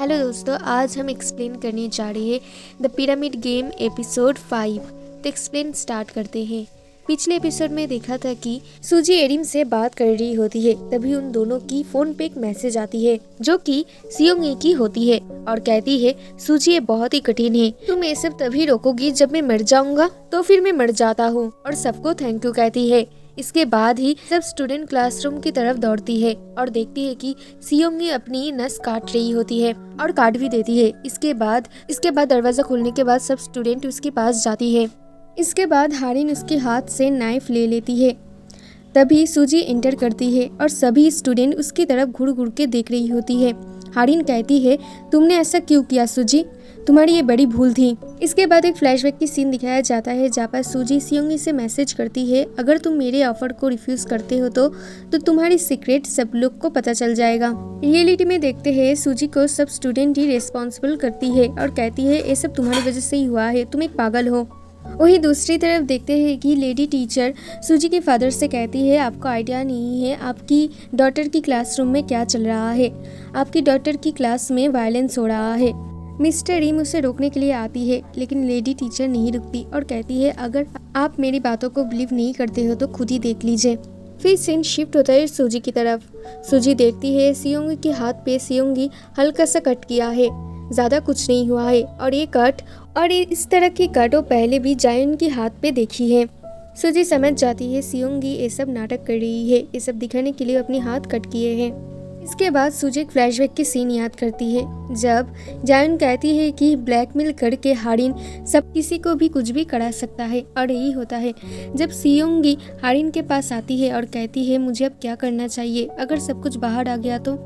Hello दोस्तों, आज हम एक्सप्लेन करने जा रहे हैं द पिरामिड गेम एपिसोड 5। तो एक्सप्लेन स्टार्ट करते हैं। पिछले एपिसोड में देखा था कि सूजी एरिम से बात कर रही होती है, तभी उन दोनों की फोन पे एक मैसेज आती है जो कि सियोंगी की होती है और कहती है सूजी ये बहुत ही कठिन है, तुम ये सब तभी रोकोगी जब मैं मर जाऊंगा। तो फिर मैं मर जाता हूँ और सबको थैंक यू कहती है। इसके बाद ही सब स्टूडेंट क्लासरूम की तरफ दौड़ती है और देखती है कि सियोंगी अपनी नस काट रही होती है और काट भी देती है। इसके बाद दरवाजा खुलने के बाद सब स्टूडेंट उसके पास जाती है। इसके बाद हारिन उसके हाथ से नाइफ ले लेती है। तभी सूजी एंटर करती है और सभी स्टूडेंट उसकी तरफ घुर घुर के देख रही होती है। हारिन कहती है तुमने ऐसा क्यों किया सूजी, तुम्हारी ये बड़ी भूल थी। इसके बाद एक फ्लैशबैक की सीन दिखाया जाता है जहाँ पर सूजी सियोंगी से मैसेज करती है अगर तुम मेरे ऑफर को रिफ्यूज करते हो तो तुम्हारी सीक्रेट सब लोग को पता चल जाएगा। रियलिटी में देखते हैं सूजी को सब स्टूडेंट ही रिस्पॉन्सिबल करती है और कहती है ये सब तुम्हारी वजह से ही हुआ है, तुम एक पागल हो। वहीं दूसरी तरफ देखते हैं कि लेडी टीचर सूजी के फादर से कहती है आपको आइडिया नहीं है आपकी डॉटर की क्लासरूम में क्या चल रहा है, आपकी डॉटर की क्लास में वायलेंस हो रहा है। मिस्टर रीम उसे रोकने के लिए आती है लेकिन लेडी टीचर नहीं रुकती और कहती है अगर आप मेरी बातों को बिलीव नहीं करते हो तो खुद ही देख लीजिए। फिर सीन शिफ्ट होता है सूजी की तरफ। सूजी देखती है सियोंगी के हाथ पे सियोंगी हल्का सा कट किया है, ज़्यादा कुछ नहीं हुआ है और इस तरह की कट वो पहले भी जायन के हाथ पे देखी है। सूजी समझ जाती है सियोंगी ये सब नाटक कर रही है, ये सब दिखाने के लिए अपने हाथ कट किए हैं। इसके बाद सूजी एक फ्लैशबैक की सीन याद करती है जब जायन कहती है कि ब्लैकमेल करके हारिन सब किसी को भी कुछ भी करा सकता है और यही होता है जब सियोंगी हारिन के पास आती है और कहती है मुझे अब क्या करना चाहिए अगर सब कुछ बाहर आ गया तो।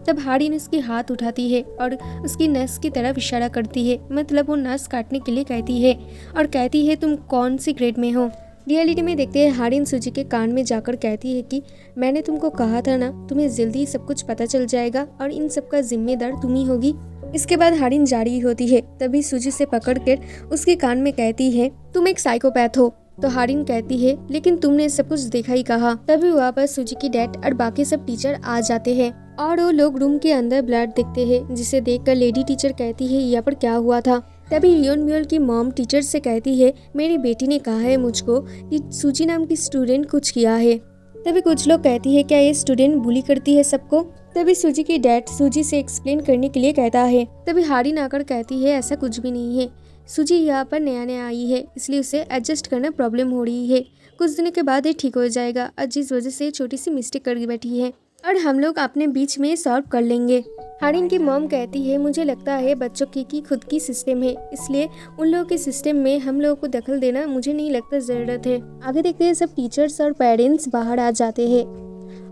तब हारिन उसकी हाथ उठाती है और उसकी नस की तरफ इशारा करती है, मतलब वो नस काटने के लिए कहती है और कहती है तुम कौन सी ग्रेड में हो। रियलिटी में देखते हैं हारिन सूजी के कान में जाकर कहती है कि मैंने तुमको कहा था ना तुम्हें जल्दी सब कुछ पता चल जाएगा और इन सब का जिम्मेदार तुम ही होगी। इसके बाद हारिन जा रही होती है, तभी सूजी से पकड़कर उसके कान में कहती है तुम एक साइकोपैथ हो। तो हारिन कहती है लेकिन तुमने सब कुछ देखा ही कहा। तभी वहाँ पर सूजी की डैड और बाकी सब टीचर आ जाते हैं और वो लोग रूम के अंदर ब्लड देखते हैं, जिसे देखकर लेडी टीचर कहती है यहाँ पर क्या हुआ था। तभी रियोन म्यूल की मॉम टीचर से कहती है मेरी बेटी ने कहा है मुझको कि सूजी नाम की स्टूडेंट कुछ किया है। तभी कुछ लोग कहती है क्या ये स्टूडेंट बुली करती है सबको। तभी सूजी की डैड सूजी से एक्सप्लेन करने के लिए कहता है। तभी हारिन आकर कहती है ऐसा कुछ भी नहीं है, सूजी यहाँ पर नया आई है इसलिए उसे एडजस्ट करना प्रॉब्लम हो रही है, कुछ दिनों के बाद ये ठीक हो जाएगा और जिस वजह से छोटी सी मिस्टेक कर बैठी है और हम लोग अपने बीच में सॉल्व कर लेंगे। हारिन की मॉम कहती है मुझे लगता है बच्चों की खुद की सिस्टम है, इसलिए उन लोगों के सिस्टम में हम लोगों को दखल देना मुझे नहीं लगता ज़रूरत है। आगे देखते हैं सब टीचर्स और पेरेंट्स बाहर आ जाते हैं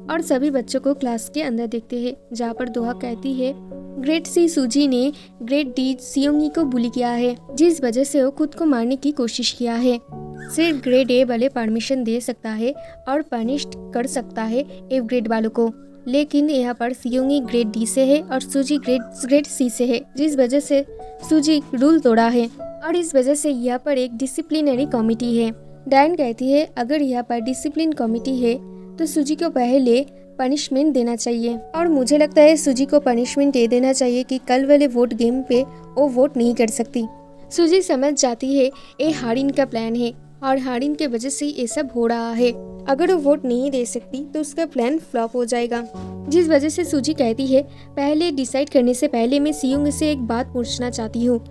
और सभी बच्चों को क्लास के अंदर देखते हैं जहाँ पर दोहा कहती है ग्रेड सी सूजी ने ग्रेड डी सियोंगी को बुली किया है, जिस वजह से वो खुद को मारने की कोशिश किया है। सिर्फ ग्रेड ए वाले परमिशन दे सकता है और पनिश कर सकता है एफ ग्रेड वालों को, लेकिन यहाँ पर सियोंगी ग्रेड डी से है और सूजी ग्रेड सी से है, जिस वजह से सूजी रूल तोड़ा है और इस वजह से यहाँ पर एक डिसिप्लिनरी कमेटी है। डायन कहती है अगर यहाँ पर डिसिप्लिन कमेटी है तो सूजी को पहले पनिशमेंट देना चाहिए और मुझे लगता है सूजी को पनिशमेंट ये देना चाहिए कि कल वाले वोट गेम पे वो वोट नहीं कर सकती। सूजी समझ जाती है ये हारिन का प्लान है और हारिन के वजह से ये सब हो रहा है, अगर वो वोट नहीं दे सकती तो उसका प्लान फ्लॉप हो जाएगा। जिस वजह से सूजी कहती है पहले डिसाइड करने से पहले मैं सियोंगी से एक बात पूछना चाहती हूँ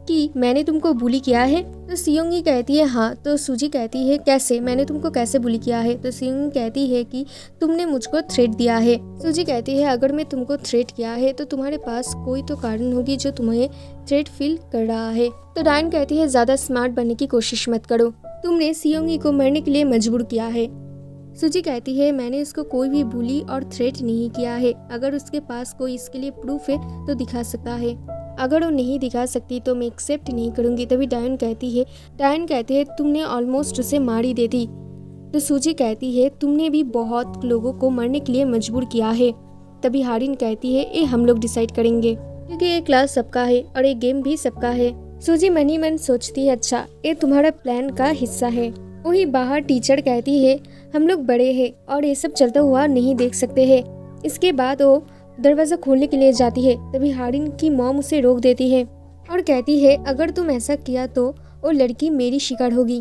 कि मैंने तुमको बुली किया है। तो सियोंगी कहती है हाँ। तो सूजी कहती है कैसे, मैंने तुमको कैसे बुली किया है। तो सियोंगी कहती है कि तुमने मुझको थ्रेट दिया है। सूजी कहती है अगर मैं तुमको थ्रेट किया है तो तुम्हारे पास कोई तो कारण होगी जो तुम्हें थ्रेट फील कर रहा है। तो डायन कहती है ज्यादा स्मार्ट बनने की कोशिश मत करो, तुमने सियोंगी को मरने के लिए मजबूर किया है। सूजी कहती है मैंने उसको कोई भी बुली और थ्रेट नहीं किया है, अगर उसके पास कोई इसके लिए प्रूफ है तो दिखा सकता है, अगर वो नहीं दिखा सकती तो मैं एक्सेप्ट नहीं करूंगी। तभी डायन कहती है तुमने ऑलमोस्ट उसे मार ही देती। तो सूजी कहती है तुमने भी बहुत लोगों को मरने के लिए मजबूर किया है। तभी हारिन कहती है ये हम लोग डिसाइड करेंगे क्योंकि ये क्लास सबका है और ये गेम भी सबका है। सूजी मन ही मन सोचती है अच्छा ये तुम्हारा प्लान का हिस्सा है। वही बाहर टीचर कहती है हम लोग बड़े हैं और ये सब चलता हुआ नहीं देख सकते हैं। इसके बाद वो दरवाज़ा खोलने के लिए जाती है, तभी हारिन की मॉम उसे रोक देती है और कहती है अगर तुम ऐसा किया तो वो लड़की मेरी शिकार होगी।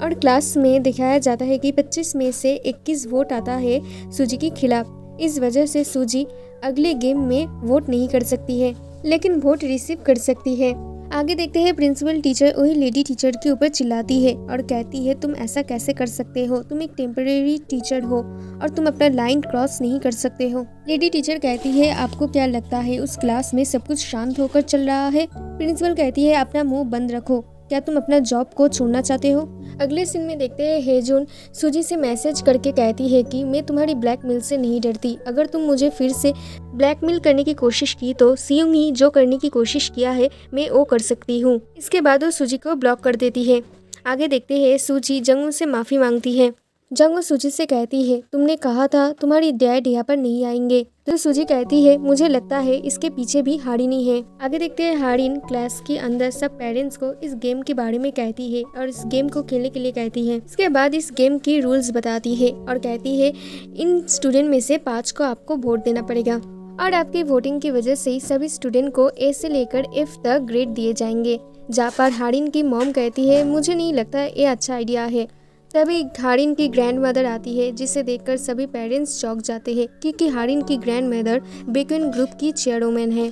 और क्लास में दिखाया जाता है कि 25 में से 21 वोट आता है सूजी के खिलाफ। इस वजह से सूजी अगले गेम में वोट नहीं कर सकती है, लेकिन वोट रिसीव कर सकती है। आगे देखते हैं प्रिंसिपल टीचर वही लेडी टीचर के ऊपर चिल्लाती है और कहती है तुम ऐसा कैसे कर सकते हो, तुम एक टेम्परेरी टीचर हो और तुम अपना लाइन क्रॉस नहीं कर सकते हो। लेडी टीचर कहती है आपको क्या लगता है उस क्लास में सब कुछ शांत होकर चल रहा है। प्रिंसिपल कहती है अपना मुंह बंद रखो, क्या तुम अपना जॉब को छोड़ना चाहते हो। अगले सीन में देखते हैं हेजून सूजी से मैसेज करके कहती है कि मैं तुम्हारी ब्लैकमेल से नहीं डरती, अगर तुम मुझे फिर से ब्लैकमेल करने की कोशिश की तो सियोंग ही जो करने की कोशिश किया है मैं वो कर सकती हूँ। इसके बाद वो सूजी को ब्लॉक कर देती है। आगे देखते हैं सूजी जंगू से माफ़ी मांगती है। जंगू सूजी से कहती है तुमने कहा था तुम्हारी डैड यहाँ पर नहीं आएंगे, तो सूजी कहती है मुझे लगता है इसके पीछे भी हारिन ही है। आगे देखते हैं हारिन क्लास के अंदर सब पेरेंट्स को इस गेम के बारे में कहती है और इस गेम को खेलने के लिए कहती है। इसके बाद इस गेम की रूल्स बताती है और कहती है इन स्टूडेंट में से 5 को आपको वोट देना पड़ेगा और आपकी वोटिंग की वजह से सभी स्टूडेंट को ए से लेकर F तक ग्रेड दिए जाएंगे। जहाँ पर हारिन की मॉम कहती है मुझे नहीं लगता ये अच्छा आइडिया है। तभी हारिन की ग्रैंड मदर आती है, जिसे देखकर सभी पेरेंट्स चौंक जाते हैं क्योंकि हारिन की ग्रैंड मदर बेकन ग्रुप की चेयरवुमन है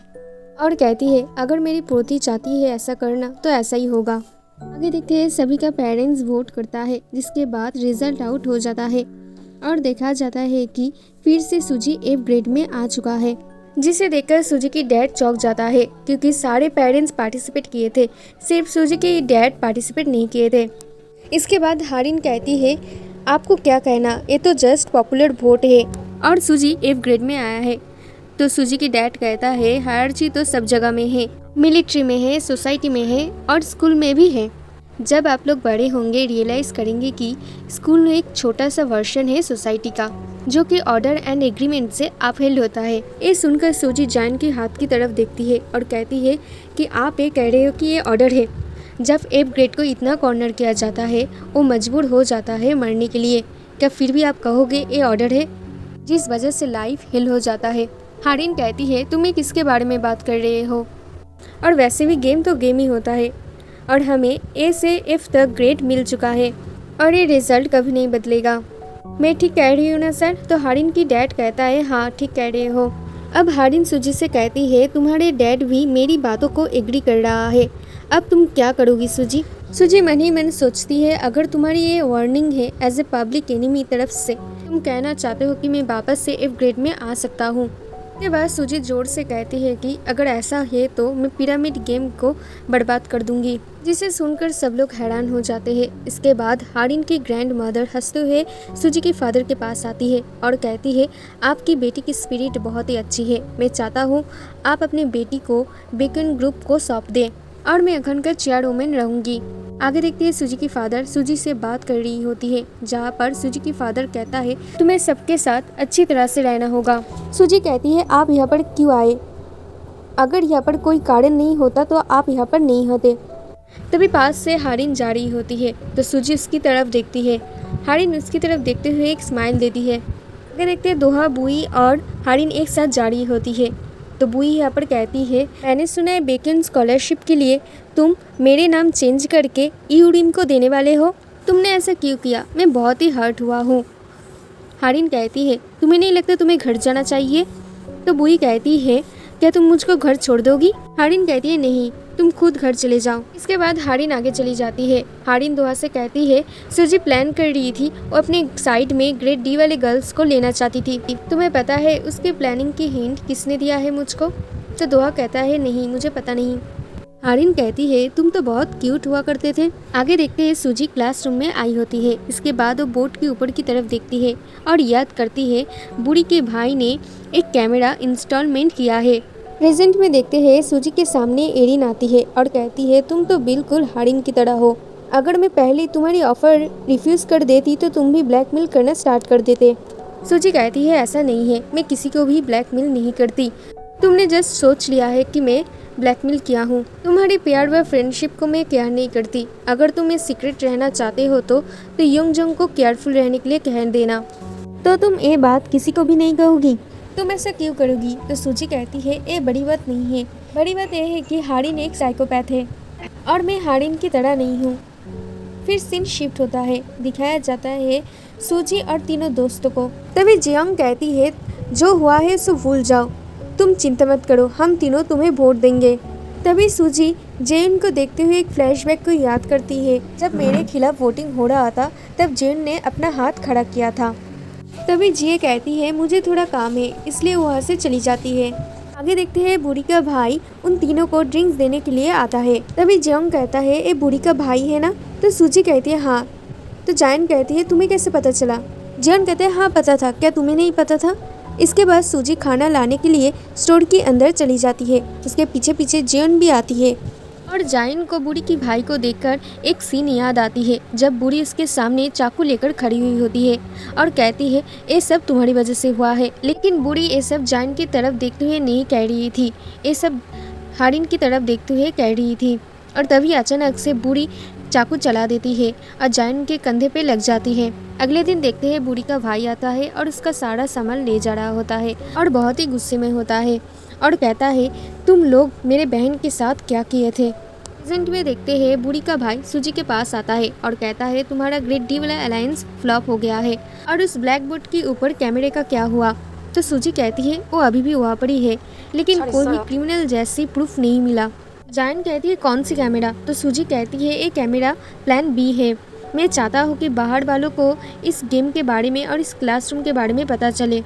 और कहती है अगर मेरी पोती चाहती है ऐसा करना तो ऐसा ही होगा। आगे देखते हैं सभी का पेरेंट्स वोट करता है, जिसके बाद रिजल्ट आउट हो जाता है और देखा जाता है कि फिर से सूजी F ग्रेड में आ चुका है, जिसे देखकर सूजी की डैड चौंक जाता है क्योंकि सारे पेरेंट्स पार्टिसिपेट किए थे, सिर्फ सूजी के डैड पार्टिसिपेट नहीं किए थे। इसके बाद हारिन कहती है आपको क्या कहना, ये तो जस्ट पॉपुलर वोट है और सूजी F ग्रेड में आया है। तो सूजी की डैड कहता है हायरची तो सब जगह में है, मिलिट्री में है, सोसाइटी में है और स्कूल में भी है। जब आप लोग बड़े होंगे रियलाइज़ करेंगे कि स्कूल में एक छोटा सा वर्जन है सोसाइटी का, जो कि ऑर्डर एंड एग्रीमेंट से अपहेल्ड होता है। ये सुनकर सूजी जैन के हाथ की तरफ देखती है और कहती है कि आप ये कह रहे हो कि ये ऑर्डर है। जब F ग्रेड को इतना कॉर्नर किया जाता है वो मजबूर हो जाता है मरने के लिए, क्या फिर भी आप कहोगे ये ऑर्डर है, जिस वजह से लाइफ हिल हो जाता है। हारिन कहती है तुम ये किसके बारे में बात कर रहे हो, और वैसे भी गेम तो गेम ही होता है और हमें A से F तक ग्रेड मिल चुका है और ये रिजल्ट कभी नहीं बदलेगा। मैं ठीक कह रही हूँ ना सर। तो हारिन की डैड कहता है हाँ ठीक कह रहे हो। अब हारिन सूजी से कहती है तुम्हारे डैड भी मेरी बातों को एग्री कर रहा है, अब तुम क्या करोगी सूजी। सूजी मन ही मन सोचती है अगर तुम्हारी ये वार्निंग है एज ए पब्लिक एनिमी तरफ से, तुम कहना चाहते हो कि मैं वापस से F ग्रेड में आ सकता हूँ। इसके बाद सूजी जोर से कहती है कि अगर ऐसा है तो मैं पिरामिड गेम को बर्बाद कर दूंगी, जिसे सुनकर सब लोग हैरान हो जाते हैं। इसके बाद हारिन की ग्रैंड मदर हंसते हुए सूजी के फादर के पास आती है और कहती है आपकी बेटी की स्पिरिट बहुत ही अच्छी है, मैं चाहता हूँ आप अपने बेटी को बेकन ग्रुप को सौंप दें और मैं अखंड का चेयरवुमन रहूंगी। आगे देखते हैं सूजी की फादर सूजी से बात कर रही होती है, जहाँ पर सूजी की फादर कहता है तुम्हें सबके साथ अच्छी तरह से रहना होगा। सूजी कहती है आप यहाँ पर क्यों आए, अगर यहाँ पर कोई कारण नहीं होता तो आप यहाँ पर नहीं होते। तभी पास से हारिन जा रही होती है तो सूजी उसकी तरफ देखती है। हारिन उसकी तरफ देखते हुए एक स्माइल देती है। आगे देखते हैं दोहा, बुई और हारिन एक साथ जा रही होती है तो बुई यहाँ पर कहती है मैंने सुना है बेकन स्कॉलरशिप के लिए तुम मेरे नाम चेंज करके यूरिन को देने वाले हो, तुमने ऐसा क्यों किया, मैं बहुत ही हर्ट हुआ हूँ। हारिन कहती है तुम्हें नहीं लगता तुम्हें घर जाना चाहिए। तो बुई कहती है क्या तुम मुझको घर छोड़ दोगी। हारिन कहती है नहीं, तुम खुद घर चले जाओ। इसके बाद हारिन आगे चली जाती है। हारिन दोहा से कहती है सूजी प्लान कर रही थी, वो अपने साइड में ग्रेड D वाले गर्ल्स को लेना चाहती थी, तुम्हें पता है उसकी प्लानिंग की हिंट किसने दिया है मुझको। तो दोहा कहता है नहीं मुझे पता नहीं। हारिन कहती है तुम तो बहुत क्यूट हुआ करते थे। आगे देखते हैं सूजी क्लासरूम में आई होती है। इसके बाद वो बोर्ड के ऊपर की तरफ देखती है और याद करती है बुड़ी के भाई ने एक कैमरा इंस्टॉलमेंट किया है। प्रेजेंट में देखते हैं सूजी के सामने एरिन आती है और कहती है तुम तो बिल्कुल हारिन की तरह हो, अगर मैं पहले तुम्हारी ऑफर रिफ्यूज़ कर देती तो तुम भी ब्लैकमेल करना स्टार्ट कर देते। सूजी कहती है ऐसा नहीं है, मैं किसी को भी ब्लैकमेल नहीं करती, तुमने जस्ट सोच लिया है कि मैं ब्लैकमेल किया हूँ। तुम्हारी प्यार व फ्रेंडशिप को मैं केयर नहीं करती, अगर तुम ये सीक्रेट रहना चाहते हो तो योंग जंग को केयरफुल रहने के लिए कह देना। तो तुम ये बात किसी को भी नहीं कहोगी। तुम ऐसा क्यों करोगी? तो सूजी कहती है ये बड़ी बात नहीं है, बड़ी बात यह है कि हारिन एक साइकोपैथ है और मैं हारिन की तरह नहीं हूँ। फिर सीन शिफ्ट होता है, दिखाया जाता है सूजी और तीनों दोस्तों को। तभी जियोंग कहती है जो हुआ है सो भूल जाओ, तुम चिंता मत करो, हम तीनों तुम्हें वोट देंगे। तभी सूजी जेन को देखते हुए एक फ्लैशबैक को याद करती है, जब मेरे खिलाफ वोटिंग हो रहा था तब जेन ने अपना हाथ खड़ा किया था। तभी जिये कहती है मुझे थोड़ा काम है, इसलिए वहाँ से चली जाती है। आगे देखते हैं बूढ़ी का भाई उन तीनों को ड्रिंक्स देने के लिए आता है। तभी जियोंग कहता है ये बूढ़ी का भाई है ना? तो सूजी कहती है हाँ। तो जायन कहती है तुम्हें कैसे पता चला? जियोंग कहते हैं हाँ पता था, क्या तुम्हें नहीं पता था? इसके बाद सूजी खाना लाने के लिए स्टोर के अंदर चली जाती है। उसके पीछे पीछे जियोन भी आती है और जायन को बूढ़ी की भाई को देखकर एक सीन याद आती है, जब बूढ़ी उसके सामने चाकू लेकर खड़ी हुई होती है और कहती है ये सब तुम्हारी वजह से हुआ है। लेकिन बूढ़ी ये सब जायन की तरफ देखते हुए नहीं कह रही थी, ये सब हारिन की तरफ देखते हुए कह रही थी। और तभी अचानक से बूढ़ी चाकू चला देती है और जायन के कंधे पे लग जाती है। अगले दिन देखते हैं बूढ़ी का भाई आता है और उसका सारा सामान ले जा रहा होता है और बहुत ही गुस्से में होता है और कहता है तुम लोग मेरे बहन के साथ क्या किए थे। प्रेजेंट में देखते हैं बूढ़ी का भाई सूजी के पास आता है और कहता है तुम्हारा ग्रेट डी वाला अलायंस फ्लॉप हो गया है और उस ब्लैक बोर्ड के ऊपर कैमरे का क्या हुआ? तो सूजी कहती है वो अभी भी वहाँ पर ही है, लेकिन कोई भी क्रिमिनल जैसी प्रूफ नहीं मिला। जायन कहती है कौन सी कैमरा? तो सूजी कहती है ये कैमरा प्लान बी है, मैं चाहता हूँ कि बाहर वालों को इस गेम के बारे में और इस क्लासरूम के बारे में पता चले।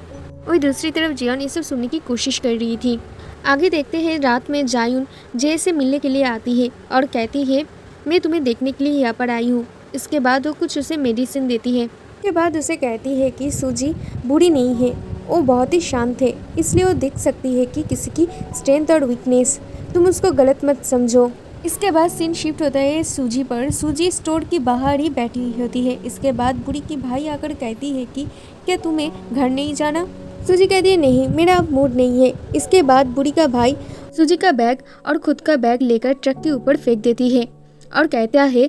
वही दूसरी तरफ जियोन ये सब सुनने की कोशिश कर रही थी। आगे देखते हैं रात में जायून जे से मिलने के लिए आती है और कहती है मैं तुम्हें देखने के लिए यहाँ पर आई हूँ। इसके बाद वो कुछ उसे मेडिसिन देती है। उसके बाद उसे कहती है कि सूजी बूढ़ी नहीं है, वो बहुत ही शांत है, इसलिए वो देख सकती है कि किसी की स्ट्रेंथ और वीकनेस, तुम उसको गलत मत समझो। इसके बाद सीन शिफ्ट होता है सूजी पर। सूजी स्टोर के बाहर ही बैठी हुई होती है। इसके बाद बूढ़ी की भाई आकर कहती है कि क्या तुम्हें घर नहीं जाना? सूजी कहती है नहीं, मेरा अब मूड नहीं है। इसके बाद बूढ़ी का भाई सूजी का बैग और खुद का बैग लेकर ट्रक के ऊपर फेंक देती है और कहता है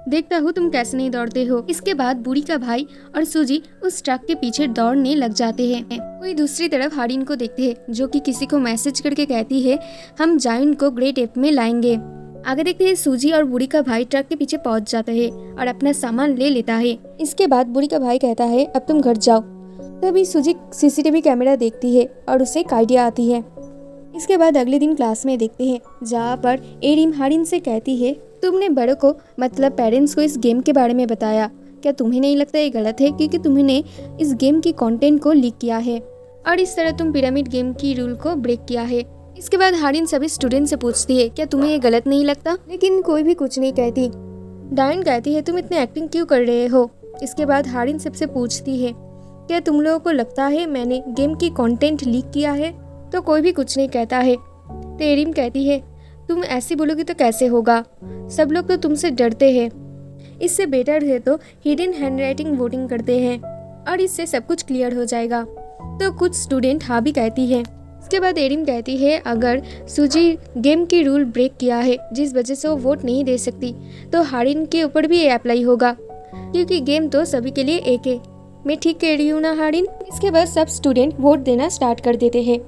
देखता हूँ तुम कैसे नहीं दौड़ते हो। इसके बाद बूढ़ी का भाई और सूजी उस ट्रक के पीछे दौड़ने लग जाते हैं। कोई दूसरी तरफ हारिन को देखते हैं जो कि किसी को मैसेज करके कहती है हम जायन को ग्रेट एप में लाएंगे। आगे देखते हैं सूजी और बूढ़ी का भाई ट्रक के पीछे पहुंच जाता है और अपना सामान ले लेता है। इसके बाद बूढ़ी का भाई कहता है अब तुम घर जाओ। तभी सूजी सीसीटीवी कैमरा देखती है और उसे एक आइडिया आती है। इसके बाद अगले दिन क्लास में देखते हैं जहाँ पर एरिम हारिन से कहती है तुमने बड़ों को मतलब पेरेंट्स को इस गेम के बारे में बताया, क्या तुम्हें नहीं लगता ये गलत है क्योंकि तुमने इस गेम की कंटेंट को लीक किया है और इस तरह तुम पिरामिड गेम की रूल को ब्रेक किया है। इसके बाद हारिन सभी स्टूडेंट से पूछती है क्या तुम्हें ये गलत नहीं लगता, लेकिन कोई भी कुछ नहीं कहती। डायन कहती है तुम इतनी एक्टिंग क्यों कर रहे हो। इसके बाद हारिन सबसे पूछती है क्या तुम लोगों को लगता है मैंने गेम की कंटेंट लीक किया है, तो कोई भी कुछ नहीं कहता है। तो एरिम कहती है तुम ऐसी बोलोगी तो कैसे होगा, सब लोग तो तुमसे डरते हैं, इससे बेटर है तो हिडन हैंडराइटिंग वोटिंग करते हैं और इससे सब कुछ क्लियर हो जाएगा। तो कुछ स्टूडेंट हाँ भी कहती है। इसके बाद एरिम कहती है अगर सूजी गेम की रूल ब्रेक किया है जिस वजह से वो वोट नहीं दे सकती, तो हारिन के ऊपर भी ये अप्लाई होगा क्योंकि गेम तो सभी के लिए एक है। मैं ठीक कह रही हूँ ना हारिन? इसके बाद सब स्टूडेंट वोट देना स्टार्ट कर देते हैं।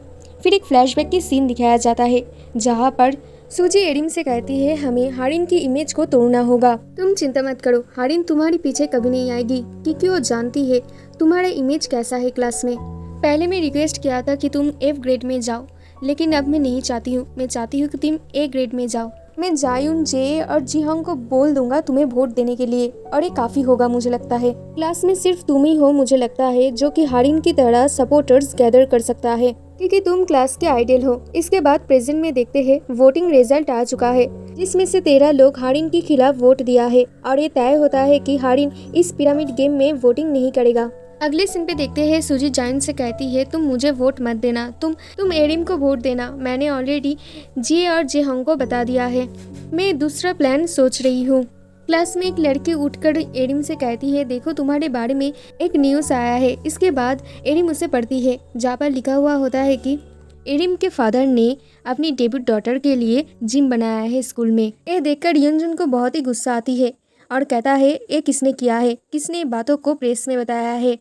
फिर एक फ्लैशबैक की सीन दिखाया जाता है जहाँ पर सूजी एरिम से कहती है हमें हारिन की इमेज को तोड़ना होगा, तुम चिंता मत करो, हारिन तुम्हारे पीछे कभी नहीं आएगी क्योंकि वो जानती है तुम्हारा इमेज कैसा है क्लास में। पहले मैं रिक्वेस्ट किया था कि तुम F ग्रेड में जाओ, लेकिन अब मैं नहीं चाहती हूँ, मैं चाहती हूँ कि तुम A ग्रेड में जाओ। मैं जायून, जे और जिहोंग को बोल दूंगा तुम्हें वोट देने के लिए और ये काफी होगा मुझे लगता है। क्लास में सिर्फ तुम ही हो मुझे लगता है जो कि हारिन की तरह सपोर्टर्स गैदर कर सकता है क्योंकि तुम क्लास के आइडल हो। इसके बाद प्रेजेंट में देखते हैं वोटिंग रिजल्ट आ चुका है जिसमें से 13 लोग हारिन के खिलाफ वोट दिया है और ये तय होता है कि हारिन इस पिरामिड गेम में वोटिंग नहीं करेगा। अगले सीन पे देखते हैं सूजी जायन से कहती है तुम मुझे वोट मत देना, तुम एरिम को वोट देना, मैंने ऑलरेडी जी और जेहोंग को बता दिया है, मैं दूसरा प्लान सोच रही हूँ। क्लास में एक लड़की उठकर एरिम से कहती है देखो तुम्हारे बारे में एक न्यूज़ आया है। इसके बाद एरिम उसे पढ़ती है जहाँ पर लिखा हुआ होता है कि एरिम के फादर ने अपनी डेब्यूट डॉटर के लिए जिम बनाया है स्कूल में। यह देखकर यंजुन को बहुत ही गुस्सा आती है और कहता है ये किसने किया है, किसने बातों को प्रेस में बताया है।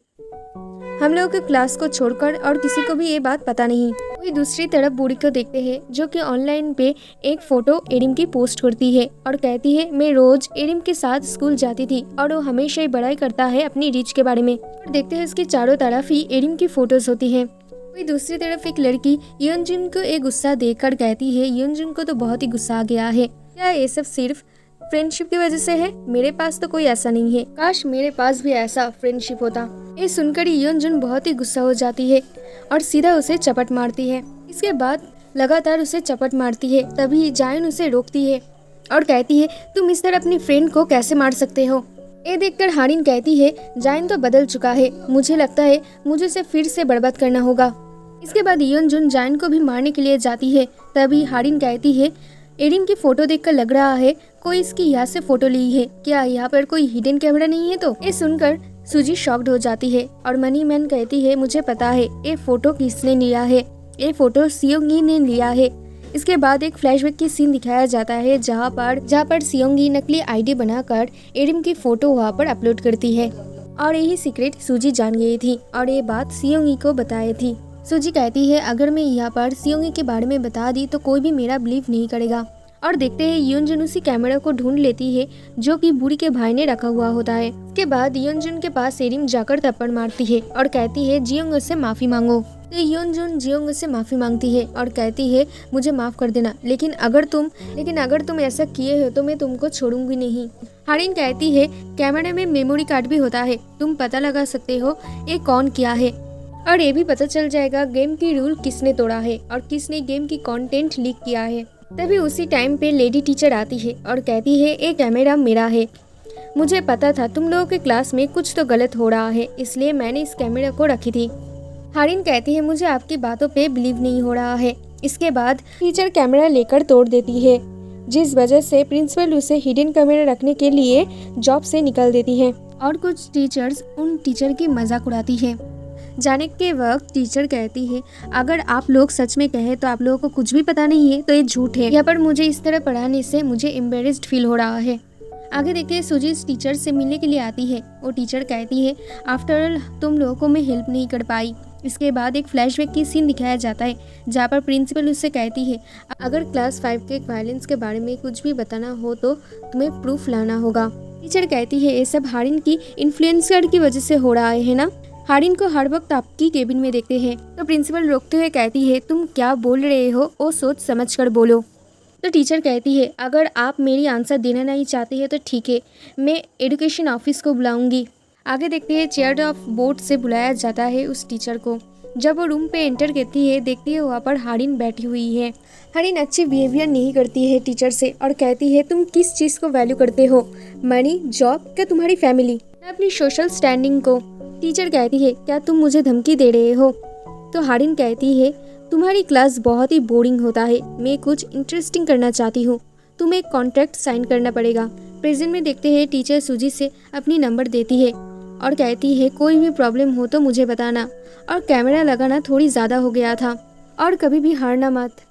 हम लोगों के क्लास को छोड़कर और किसी को भी ये बात पता नहीं। वही दूसरी तरफ बूढ़ी को देखते हैं जो कि ऑनलाइन पे एक फोटो एरिम की पोस्ट करती है और कहती है मैं रोज एरिम के साथ स्कूल जाती थी और वो हमेशा ही बड़ाई करता है अपनी रीच के बारे में। और देखते हैं उसके चारों तरफ ही एरिम की फोटोज होती है। वही दूसरी तरफ एक लड़की योनजुन को एक गुस्सा देखकर कहती है योनजुन को तो बहुत ही गुस्सा आ गया है, क्या ये सब सिर्फ फ्रेंडशिप की वजह से है? मेरे पास तो कोई ऐसा नहीं है, काश मेरे पास भी ऐसा फ्रेंडशिप होता। ये सुनकर योनजुन बहुत ही गुस्सा हो जाती है और सीधा उसे चपट मारती है। इसके बाद लगातार उसे चपट मारती है। तभी जायन उसे रोकती है और कहती है तुम इस तरह अपनी फ्रेंड को कैसे मार सकते हो? ये देखकर हारिन कहती है जायन तो बदल चुका है, मुझे लगता है मुझे उसे फिर से बर्बाद करना होगा। इसके बाद योनजुन जायन को भी मारने के लिए जाती है। तभी हारिन कहती है एरिम की फोटो देखकर लग रहा है कोई इसकी यहाँ से फोटो ली है, क्या यहाँ पर कोई हिडन कैमरा नहीं है? तो ये सुनकर सूजी शॉक्ड हो जाती है और मनी मैन कहती है मुझे पता है ये फोटो किसने लिया है, ये फोटो सियोंगी ने लिया है। इसके बाद एक फ्लैशबैक की सीन दिखाया जाता है जहाँ पर सियोंगी नकली आईडी बनाकर एरिम की फोटो वहाँ पर अपलोड करती है और यही सीक्रेट सूजी जान गई थी और ये बात सियोंगी को बताई थी। सूजी कहती है अगर मैं यहाँ पर सियोंगी के बारे में बता दी तो कोई भी मेरा बिलीव नहीं करेगा। और देखते हैं योनजुन उसी कैमरा को ढूंढ लेती है जो कि बूढ़ी के भाई ने रखा हुआ होता है। इसके बाद योनजुन के पास एरिम जाकर थप्पड़ मारती है और कहती है जियोंग से माफी मांगो। तो योनजुन जियोंग से माफी मांगती है और कहती है मुझे माफ कर देना, लेकिन अगर तुम ऐसा किए हो तो मैं तुमको छोड़ूंगी नहीं। हारिन कहती है कैमरे में मेमोरी कार्ड भी होता है, तुम पता लगा सकते हो ये कौन किया है और ये भी पता चल जाएगा गेम की रूल किसने तोड़ा है और किसने गेम की कंटेंट लीक किया है। तभी उसी टाइम पे लेडी टीचर आती है और कहती है ये कैमरा मेरा है, मुझे पता था तुम लोगों के क्लास में कुछ तो गलत हो रहा है, इसलिए मैंने इस कैमरा को रखी थी। हारिन कहती है मुझे आपकी बातों पे बिलीव नहीं हो रहा है। इसके बाद टीचर कैमरा लेकर तोड़ देती है, जिस वजह से प्रिंसिपल उसे हिडन कैमरा रखने के लिए जॉब से निकाल देती है और कुछ टीचर्स उन टीचर की मजाक उड़ाती है। जाने के वक्त टीचर कहती है अगर आप लोग सच में कहें तो आप लोगों को कुछ भी पता नहीं है तो ये झूठ है। यहाँ पर मुझे इस तरह पढ़ाने से मुझे एम्बेरेस्ड फील हो रहा है। आगे देखिए सूजी इस टीचर से मिलने के लिए आती है। वो टीचर कहती है आफ्टर ऑल तुम लोगों को मैं हेल्प नहीं कर पाई। इसके बाद एक फ्लैशबैक की सीन दिखाया जाता है जहाँ पर प्रिंसिपल उससे कहती है अगर क्लास 5 के वायलेंस के बारे में कुछ भी बताना हो तो तुम्हें प्रूफ लाना होगा। टीचर कहती है ये सब हारिन की इन्फ्लुएंसर की वजह से हो रहा है ना। हारिन को हर वक्त आपकी केबिन में देखते हैं तो प्रिंसिपल रोकते हुए कहती है तुम क्या बोल रहे हो, वो सोच समझ कर बोलो। तो टीचर कहती है अगर आप मेरी आंसर देना नहीं चाहते हैं तो ठीक है, मैं एजुकेशन ऑफिस को बुलाऊंगी। आगे देखते हैं चेयर ऑफ बोर्ड से बुलाया जाता है उस टीचर को। जब वो रूम पे एंटर करती है देखती है वहाँ पर हारिन बैठी हुई है। हारिन अच्छी बिहेवियर नहीं करती है टीचर से और कहती है तुम किस चीज़ को वैल्यू करते हो, मनी, जॉब, क्या तुम्हारी फैमिली, अपनी सोशल स्टैंडिंग को। टीचर कहती है क्या तुम मुझे धमकी दे रहे हो? तो हारिन कहती है तुम्हारी क्लास बहुत ही बोरिंग होता है, मैं कुछ इंटरेस्टिंग करना चाहती हूँ, तुम्हें एक कॉन्ट्रैक्ट साइन करना पड़ेगा। प्रेजेंट में देखते हैं टीचर सूजी से अपनी नंबर देती है और कहती है कोई भी प्रॉब्लम हो तो मुझे बताना और कैमरा लगाना थोड़ी ज़्यादा हो गया था और कभी भी हारना मत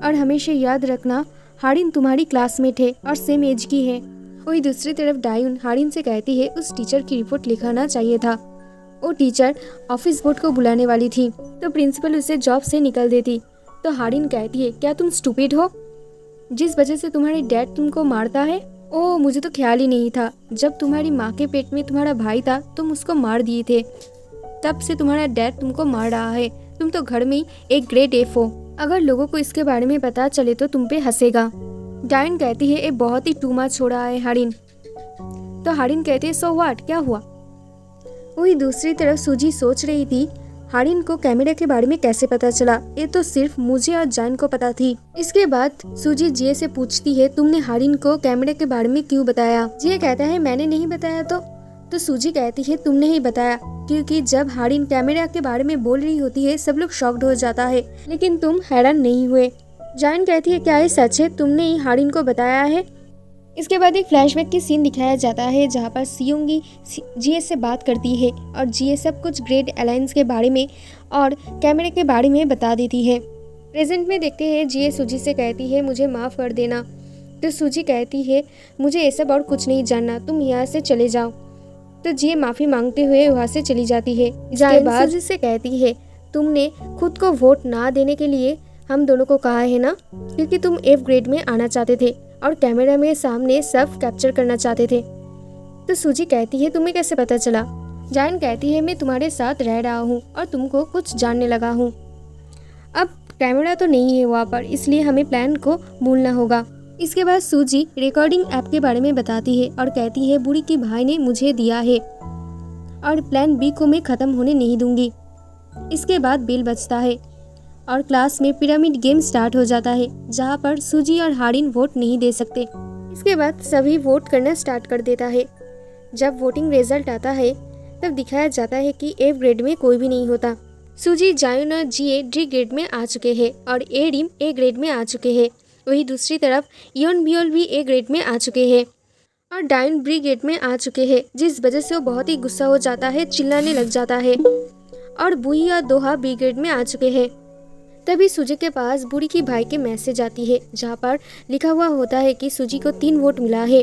और हमेशा याद रखना हारिन तुम्हारी क्लासमेट है और सेम एज की है। वही दूसरी तरफ डायून हारिन से कहती है उस टीचर की रिपोर्ट लिखाना चाहिए था, वो टीचर ऑफिस बोर्ड को बुलाने वाली थी तो प्रिंसिपल उसे जॉब से निकाल देती। तो हारिन कहती है क्या तुम स्टूपिड हो, जिस वजह से तुम्हारी डैड तुमको मारता है? ओह मुझे तो ख्याल ही नहीं था, जब तुम्हारी माँ के पेट में तुम्हारा भाई था तुम उसको मार दिए थे, तब से तुम्हारा डैड तुमको मार रहा है, तुम तो घर में ही एक ग्रेट एफ हो, अगर लोगों को इसके बारे में पता चले तो तुम पे हंसेगा। डायन कहती है ये बहुत ही टू मच हो रहा है हारिन। तो हारिन कहते हैं सो व्हाट, क्या हुआ? वही दूसरी तरफ सूजी सोच रही थी हारिन को कैमरे के बारे में कैसे पता चला, ये तो सिर्फ मुझे और जान को पता थी। इसके बाद सूजी जिये से पूछती है तुमने हारिन को कैमरे के बारे में क्यों बताया? जिये कहता है मैंने नहीं बताया। तो सूजी कहती है तुमने ही बताया, क्योंकि जब हारिन कैमरा के बारे में बोल रही होती है सब लोग शॉक्ड हो जाता है, लेकिन तुम हैरान नहीं हुए। जान कहती है क्या ये सच है, तुमने ही हारिन को बताया है? इसके बाद एक फ्लैशबैक की सीन दिखाया जाता है जहाँ पर सियोंगी जीए से बात करती है और जीए सब कुछ ग्रेट अलायंस के बारे में और कैमरे के बारे में बता देती है। प्रेजेंट में देखते हैं जीए सूजी से कहती है मुझे माफ़ कर देना। तो सूजी कहती है मुझे ये सब और कुछ नहीं जानना, तुम यहाँ से चले जाओ। तो जिए माफ़ी मांगते हुए वहाँ से चली जाती है। इसके बाद सूजी से कहती है, तुमने खुद को वोट ना देने के लिए हम दोनों को कहा है ना, क्योंकि तुम F ग्रेड में आना चाहते थे और कैमरा में सामने सब कैप्चर करना चाहते थे। तो सूजी कहती है, तुम्हें कैसे पता चला? जायन कहती है, मैं तुम्हारे साथ रह रहा हूँ और तुमको कुछ जानने लगा हूँ। अब कैमरा तो नहीं है वहाँ पर, इसलिए हमें प्लान को भूलना होगा। इसके बाद सूजी रिकॉर्डिंग ऐप के बारे में बताती है और कहती है, बुड़ी की भाई ने मुझे दिया है और प्लान बी को मैं ख़त्म होने नहीं दूंगी। इसके बाद बेल बजता है और क्लास में पिरामिड गेम स्टार्ट हो जाता है, जहाँ पर सूजी और हारिन वोट नहीं दे सकते। इसके बाद सभी वोट करना स्टार्ट कर देता है। जब वोटिंग रिजल्ट आता है तब दिखाया जाता है कि F ग्रेड में कोई भी नहीं होता। सूजी, जायुन और जिए D ग्रेड में आ चुके हैं और एरिम A ग्रेड में आ चुके हैं। वही दूसरी तरफ योन बियोल भी A ग्रेड में आ चुके हैं और डायन B ग्रेड में आ चुके हैं, जिस वजह से वो बहुत ही गुस्सा हो जाता है, चिल्लाने लग जाता है। और बुई और दोहा B ग्रेड में आ चुके हैं। तभी सूजी के पास बूढ़ी की भाई के मैसेज आती है, जहाँ पर लिखा हुआ होता है कि सूजी को 3 वोट मिला है,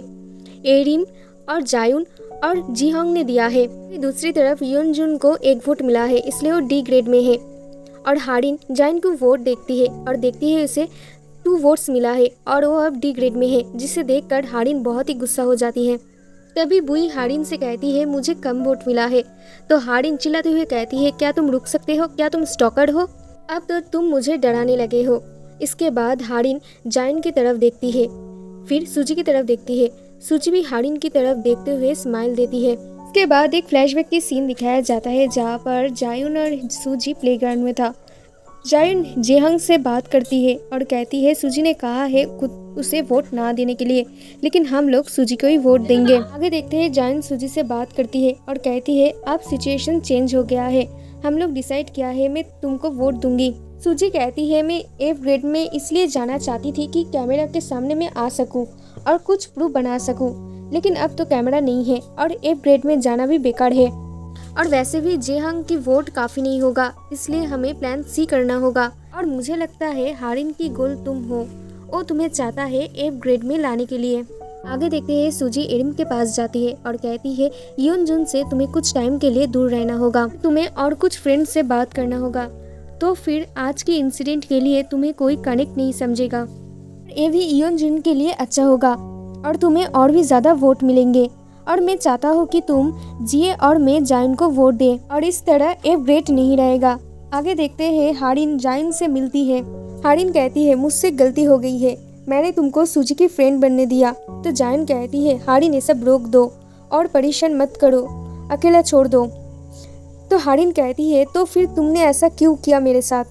एरिम और जायुन और जीहोंग ने दिया है। दूसरी तरफ योनजुन को 1 वोट मिला है, इसलिए वो D ग्रेड में है। और हारिन जाइन को वोट देखती है और देखती है उसे 2 वोट्स मिला है और वो अब D ग्रेड में है, जिसे देखकर हारिन बहुत ही गुस्सा हो जाती है। तभी बुई हारिन से कहती है, मुझे कम वोट मिला है। तो हारिन चिल्लाते हुए कहती है, क्या तुम रुक सकते हो? क्या तुम स्टॉकर हो? अब तो तुम मुझे डराने लगे हो। इसके बाद हारिन जाइन की तरफ देखती है, फिर सूजी की तरफ देखती है। सूजी भी हारिन की तरफ देखते हुए स्माइल देती है। इसके बाद एक फ्लैशबैक की सीन दिखाया जाता है, जहाँ पर जायुन और सूजी प्लेग्राउंड में था। जायुन जेहंग से बात करती है और कहती है, सूजी ने कहा है खुद उसे वोट ना देने के लिए, लेकिन हम लोग सूजी को ही वोट देंगे। आगे देखते हैं, जायुन सूजी से बात करती है और कहती है, अब सिचुएशन चेंज हो गया है, हम लोग डिसाइड किया है, मैं तुमको वोट दूंगी। सूजी कहती है, मैं F ग्रेड में इसलिए जाना चाहती थी कि कैमरा के सामने मैं आ सकूं और कुछ प्रूफ बना सकूं, लेकिन अब तो कैमरा नहीं है और F ग्रेड में जाना भी बेकार है। और वैसे भी जेहंग की वोट काफ़ी नहीं होगा, इसलिए हमें प्लान C करना होगा। और मुझे लगता है हारिन की गोल तुम हो, वो तुम्हें चाहता है F ग्रेड में लाने के लिए। आगे देखते हैं, सूजी एरिम के पास जाती है और कहती है, योनजुन से तुम्हें कुछ टाइम के लिए दूर रहना होगा, तुम्हें और कुछ फ्रेंड से बात करना होगा, तो फिर आज के इंसिडेंट के लिए तुम्हें कोई कनेक्ट नहीं समझेगा। ये भी योनजुन के लिए अच्छा होगा और तुम्हें और भी ज़्यादा वोट मिलेंगे। और मैं चाहता हूँ कि तुम जिए और मैं जाइन को वोट दे और इस तरह F ग्रेड नहीं रहेगा। आगे देखते हैं, हारिन जाइन से मिलती है। हारिन कहती है, मुझसे गलती हो गई है, मैंने तुमको सूजी की फ्रेंड बनने दिया। तो जाइन कहती है, हारिन ये सब रोक दो और परेशान मत करो, अकेला छोड़ दो। तो हारिन कहती है, तो फिर तुमने ऐसा क्यों किया मेरे साथ?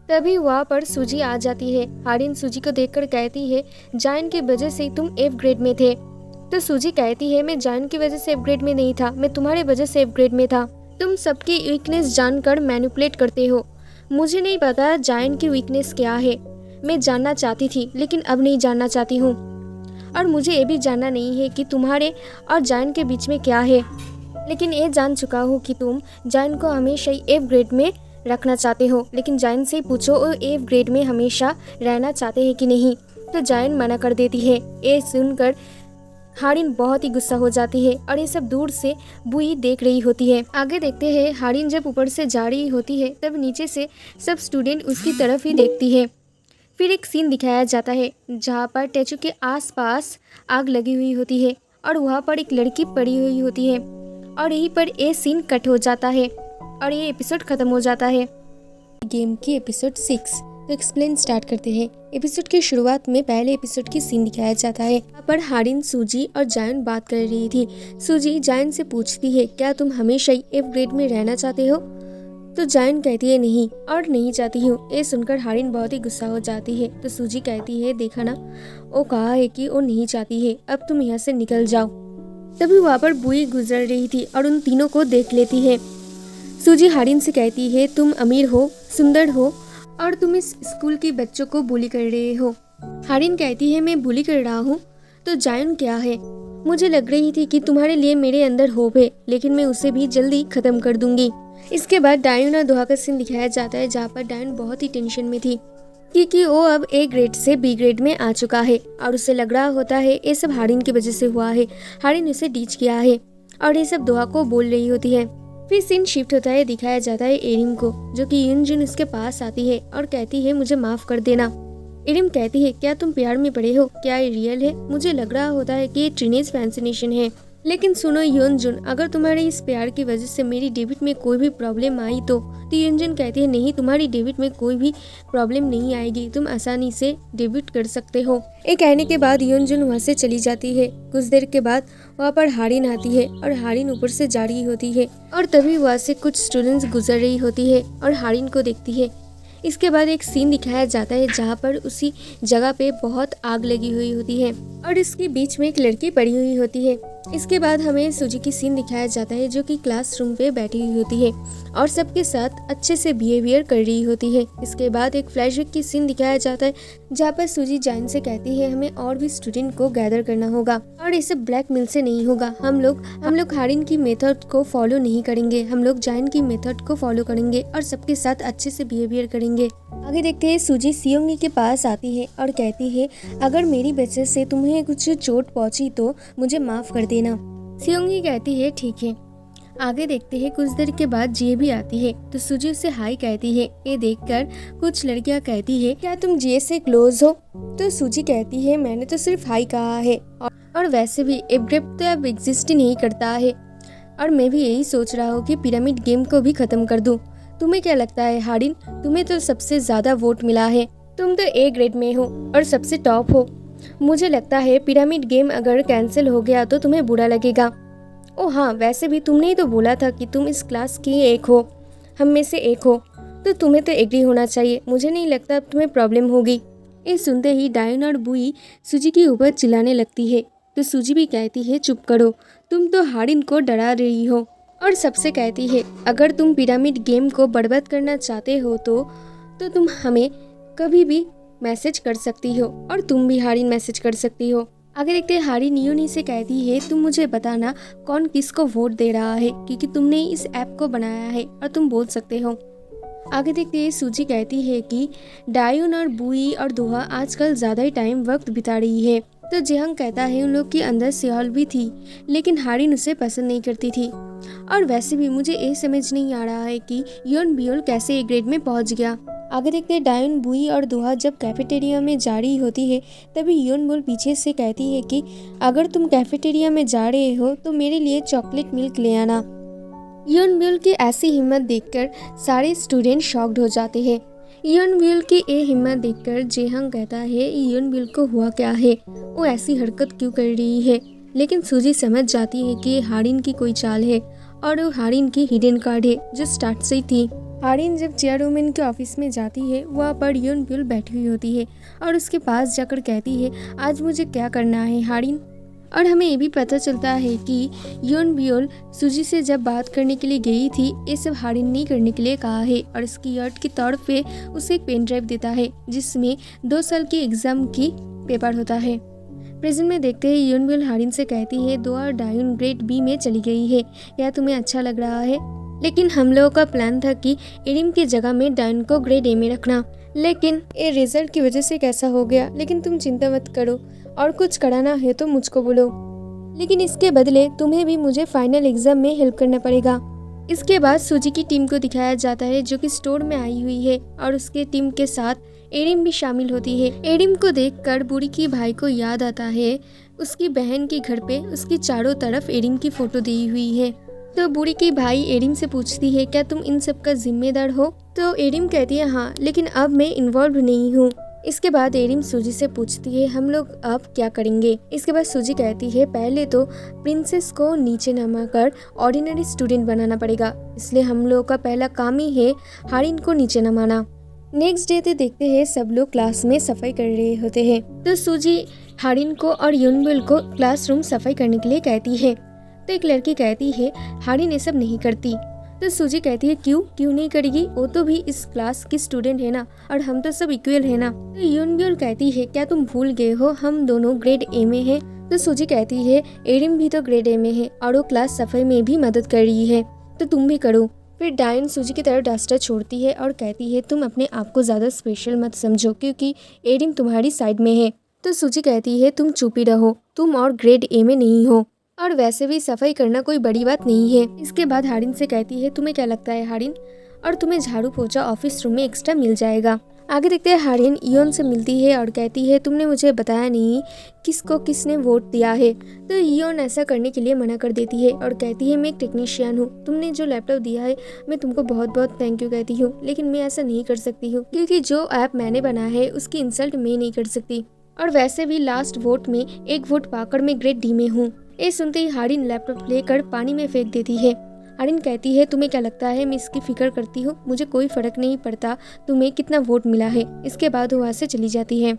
तभी वहाँ पर सूजी आ जाती है। हारिन सूजी को देखकर कहती है, जाइन की वजह से तुम F ग्रेड में थे। तो सूजी कहती है, मैं जाइन की वजह से F ग्रेड में नहीं था, मैं तुम्हारे वजह से F ग्रेड में था। तुम सबकी वीकनेस जानकर मैनिपुलेट करते हो। मुझे नहीं पता जाइन की वीकनेस क्या है, मैं जानना चाहती थी लेकिन अब नहीं जानना चाहती हूँ। और मुझे ये भी जानना नहीं है कि तुम्हारे और जाइन के बीच में क्या है, लेकिन ये जान चुका हूँ कि तुम जाइन को हमेशा ही F ग्रेड में रखना चाहते हो। लेकिन जाइन से पूछो वो F ग्रेड में हमेशा रहना चाहते हैं कि नहीं। तो जाइन मना कर देती है। ये सुनकर हारिन बहुत ही गुस्सा हो जाती है और ये सब दूर से बुई देख रही होती है। आगे देखते हैं, हारिन जब ऊपर से जा रही होती है तब नीचे से सब स्टूडेंट उसकी तरफ ही देखती है। फिर एक सीन दिखाया जाता है जहाँ पर स्टैचू के आसपास आग लगी हुई होती है और वहाँ पर एक लड़की पड़ी हुई होती है और यहीं पर ये सीन कट हो जाता है और ये एपिसोड खत्म हो जाता है। गेम की एपिसोड 6 तो एक्सप्लेन स्टार्ट करते हैं। एपिसोड की शुरुआत में पहले एपिसोड की सीन दिखाया जाता है। यहाँ पर हारिन, सूजी और जायन बात कर रही थी। सूजी जायन से पूछती है, क्या तुम हमेशा ही F ग्रेड में रहना चाहते हो? तो जायन कहती है, नहीं और नहीं चाहती हूँ। ये सुनकर हारिन बहुत ही गुस्सा हो जाती है। तो सूजी कहती है, देखा ना, वो कहा है कि वो नहीं चाहती है, अब तुम यहाँ से निकल जाओ। तभी वहाँ पर बुई गुजर रही थी और उन तीनों को देख लेती है। सूजी हारिन से कहती है, तुम अमीर हो, सुंदर हो और तुम इस स्कूल के बच्चों को बुली कर रहे हो। हारिन कहती है, मैं बुली कर रहा हूँ तो जायन क्या है? मुझे लग रही थी कि तुम्हारे लिए मेरे अंदर होप है, लेकिन मैं उसे भी जल्दी खत्म कर दूंगी। इसके बाद डायन और दोहा का सीन दिखाया जाता है जहाँ पर डायन बहुत ही टेंशन में थी क्योंकि वो अब A ग्रेड से B ग्रेड में आ चुका है और उसे लग रहा होता है ये सब हारिन की वजह से हुआ है। हारिन उसे डीच किया है और ये सब दोहा को बोल रही होती है। फिर सीन शिफ्ट होता है, दिखाया जाता है एरिम को, जो कि यूनजुन उसके पास आती है और कहती है मुझे माफ कर देना। एरिम कहती है क्या तुम प्यार में पड़े हो, क्या ये रियल है? मुझे लग रहा होता है कि ये टीनेज फैसिनेशन है, लेकिन सुनो यूनजुन, अगर तुम्हारे इस प्यार की वजह से मेरी डेबिट में कोई भी प्रॉब्लम आई तो यूनजुन कहती है नहीं, तुम्हारी डेबिट में कोई भी प्रॉब्लम नहीं आएगी, तुम आसानी से डेबिट कर सकते हो। ये कहने के बाद यूनजुन वहाँ से चली जाती है। कुछ देर के बाद वहाँ पर हारिन आती है और हारिन ऊपर से जा रही होती है और तभी वहाँ से कुछ स्टूडेंट्स गुजर रही होती है और हारिन को देखती है। इसके बाद एक सीन दिखाया जाता है जहाँ पर उसी जगह पे बहुत आग लगी हुई होती है और इसके बीच में एक लड़की पड़ी हुई होती है। इसके बाद हमें सूजी की सीन दिखाया जाता है जो कि क्लासरूम पे बैठी हुई होती है और सबके साथ अच्छे से बिहेवियर कर रही होती है। इसके बाद एक फ्लैशबैक की सीन दिखाया जाता है जहाँ पर सूजी जाइन से कहती है हमें और भी स्टूडेंट को गैदर करना होगा और इसे ब्लैकमेल से नहीं होगा। हम लोग हारिन की मेथड को फॉलो नहीं करेंगे, हम लोग जाइन की मेथड को फॉलो करेंगे और सबके साथ अच्छे से बिहेवियर करेंगे। आगे देखते हैं सूजी सियोंगी के पास आती है और कहती है अगर मेरी वजह से तुम्हें कुछ चोट पहुंची तो मुझे माफ कर देना। सियोंगी कहती है ठीक है। आगे देखते हैं कुछ देर के बाद जिए भी आती है तो सूजी उससे हाई कहती है। ये देखकर कुछ लड़कियां कहती है क्या तुम जिए से क्लोज हो? तो सूजी कहती है मैंने तो सिर्फ हाई कहा है और वैसे भी एब्रेप तो अब एग्जिस्ट ही नहीं करता है और मैं भी यही सोच रहा हूँ कि पिरामिड गेम को भी खत्म कर दूं। तुम्हें क्या लगता है हारिन, तुम्हें तो सबसे ज्यादा वोट मिला है, तुम तो ए ग्रेड में हो और सबसे टॉप हो। मुझे लगता है पिरामिड गेम अगर कैंसिल हो गया तो तुम्हें बुरा लगेगा। ओ हाँ, वैसे भी तुमने ही तो बोला था कि तुम इस क्लास की एक हो, हम में से एक हो, तो तुम्हें तो एग्री होना चाहिए। मुझे नहीं लगता अब तुम्हें प्रॉब्लम होगी। ये सुनते ही डायन और बुई सूजी के ऊपर चिल्लाने लगती है तो सूजी भी कहती है चुप करो, तुम तो हारिन को डरा रही हो। और सबसे कहती है अगर तुम पिरामिड गेम को बर्बाद करना चाहते हो तो तुम हमें कभी भी मैसेज कर सकती हो और तुम भी हारिन मैसेज कर सकती हो। आगे देखते हैं हारिन यूनी से कहती है तुम मुझे बताना कौन किसको वोट दे रहा है क्योंकि तुमने इस ऐप को बनाया है और तुम बोल सकते हो। आगे देखते हैं सूजी कहती है कि डायून और बुई और दोहा आजकल ज़्यादा ही टाइम वक्त बिता रही है। तो जेहंग कहता है उन लोग के अंदर सियाल भी थी लेकिन हारिन उसे पसंद नहीं करती थी और वैसे भी मुझे ये समझ नहीं आ रहा है कि योन बियोल कैसे ए ग्रेड में पहुंच गया। आगे देखते हैं डायून, बुई और दोहा जब कैफेटेरिया में जा रही होती है तभी योन बियोल पीछे से कहती है कि अगर तुम कैफेटेरिया में जा रहे हो तो मेरे लिए चॉकलेट मिल्क ले आना। योन बियोल की ऐसी हिम्मत देखकर सारे स्टूडेंट शॉक्ड हो जाते हैं। योन बियोल की ये हिम्मत देखकर जेहंग कहता है योन बियोल को हुआ क्या है, वो ऐसी हरकत क्यों कर रही है। लेकिन सूजी समझ जाती है कि ये हारिन की कोई चाल है और वो हारिन की हिडन कार्ड है जो स्टार्ट से ही थी। हारिन जब चेयरवुमन के ऑफिस में जाती है वहाँ पर योन बियोल बैठी हुई होती है और उसके पास जाकर कहती है आज मुझे क्या करना है हारिन। और हमें ये भी पता चलता है कि योन बियोल सूजी से जब बात करने के लिए गई थी ये सब हारिन ने करने के लिए कहा है और इसकी यार्ड के तौर पे उसे एक पेन ड्राइव देता है जिसमें 2 साल की एग्जाम की पेपर होता है। प्रेजेंट में देखते हैं योन बियोल हारिन से कहती है दो और डायून ग्रेड बी में चली गई है, क्या तुम्हें अच्छा लग रहा है? लेकिन हम लोगों का प्लान था कि एरिम की जगह में डायून को ग्रेड ए में रखना, लेकिन ये रिजल्ट की वजह से कैसा हो गया। लेकिन तुम चिंता मत करो और कुछ कराना है तो मुझको बोलो, लेकिन इसके बदले तुम्हें भी मुझे फाइनल एग्जाम में हेल्प करना पड़ेगा। इसके बाद सूजी की टीम को दिखाया जाता है जो कि स्टोर में आई हुई है और उसके टीम के साथ एरिम भी शामिल होती है। एरिम को देखकर बुड़ी की भाई को याद आता है उसकी बहन के घर पे उसकी चारों तरफ एरिम की फोटो दी हुई है। तो बुड़ी की भाई एरिम से पूछती है क्या तुम इन सब का जिम्मेदार हो? तो एरिम कहती है हाँ, लेकिन अब मैं इन्वॉल्व नहीं हूँ। इसके बाद एरिम सूजी से पूछती है हम लोग अब क्या करेंगे। इसके बाद सूजी कहती है पहले तो प्रिंसेस को नीचे नमाकर ऑर्डिनरी स्टूडेंट बनाना पड़ेगा, इसलिए हम लोग का पहला काम ही है हारिन को नीचे नमाना। नेक्स्ट डे ते देखते हैं सब लोग क्लास में सफाई कर रहे होते हैं। तो सूजी हारिन को और यूनबिल को क्लासरूम सफाई करने के लिए कहती है। तो एक लड़की कहती है हारिन ये सब नहीं करती। तो सूजी कहती है क्यों नहीं करेगी, वो तो भी इस क्लास की स्टूडेंट है ना और हम तो सब इक्वल है ना। तो यूनबिल कहती है क्या तुम भूल गए हो हम दोनों ग्रेड ए में हैं। तो सूजी कहती है एरिम भी तो ग्रेड ए में है और वो क्लास सफाई में भी मदद कर रही है तो तुम भी करो। फिर डायन सूजी की तरफ डस्टर छोड़ती है और कहती है तुम अपने आप को ज़्यादा स्पेशल मत समझो क्योंकि एरिम तुम्हारी साइड में है। तो सूजी कहती है तुम चुप ही रहो, तुम और ग्रेड ए में नहीं हो और वैसे भी सफाई करना कोई बड़ी बात नहीं है। इसके बाद हारिन से कहती है तुम्हें क्या लगता है हारिन, और तुम्हें झाड़ू पोछा ऑफिस रूम में एक्स्ट्रा मिल जाएगा। आगे देखते हैं हारिन इयोन से मिलती है और कहती है तुमने मुझे बताया नहीं किसको किसने वोट दिया है। तो इयोन ऐसा करने के लिए मना कर देती है और कहती है मैं एक टेक्नीशियन हूँ, तुमने जो लैपटॉप दिया है मैं तुमको बहुत बहुत थैंक यू कहती हूँ, लेकिन मैं ऐसा नहीं कर सकती हूँ क्योंकि जो ऐप मैंने बनाया है उसकी इंसल्ट मैं नहीं कर सकती, और वैसे भी लास्ट वोट में एक वोट पाकर मैं ग्रेड डी में हूँ। ये सुनते ही हारिन लैपटॉप लेकर पानी में फेंक देती है। हारिन कहती है तुम्हें क्या लगता है मैं इसकी फिक्र करती हूँ, मुझे कोई फर्क नहीं पड़ता तुम्हें कितना वोट मिला है। इसके बाद वो वहाँ से चली जाती है।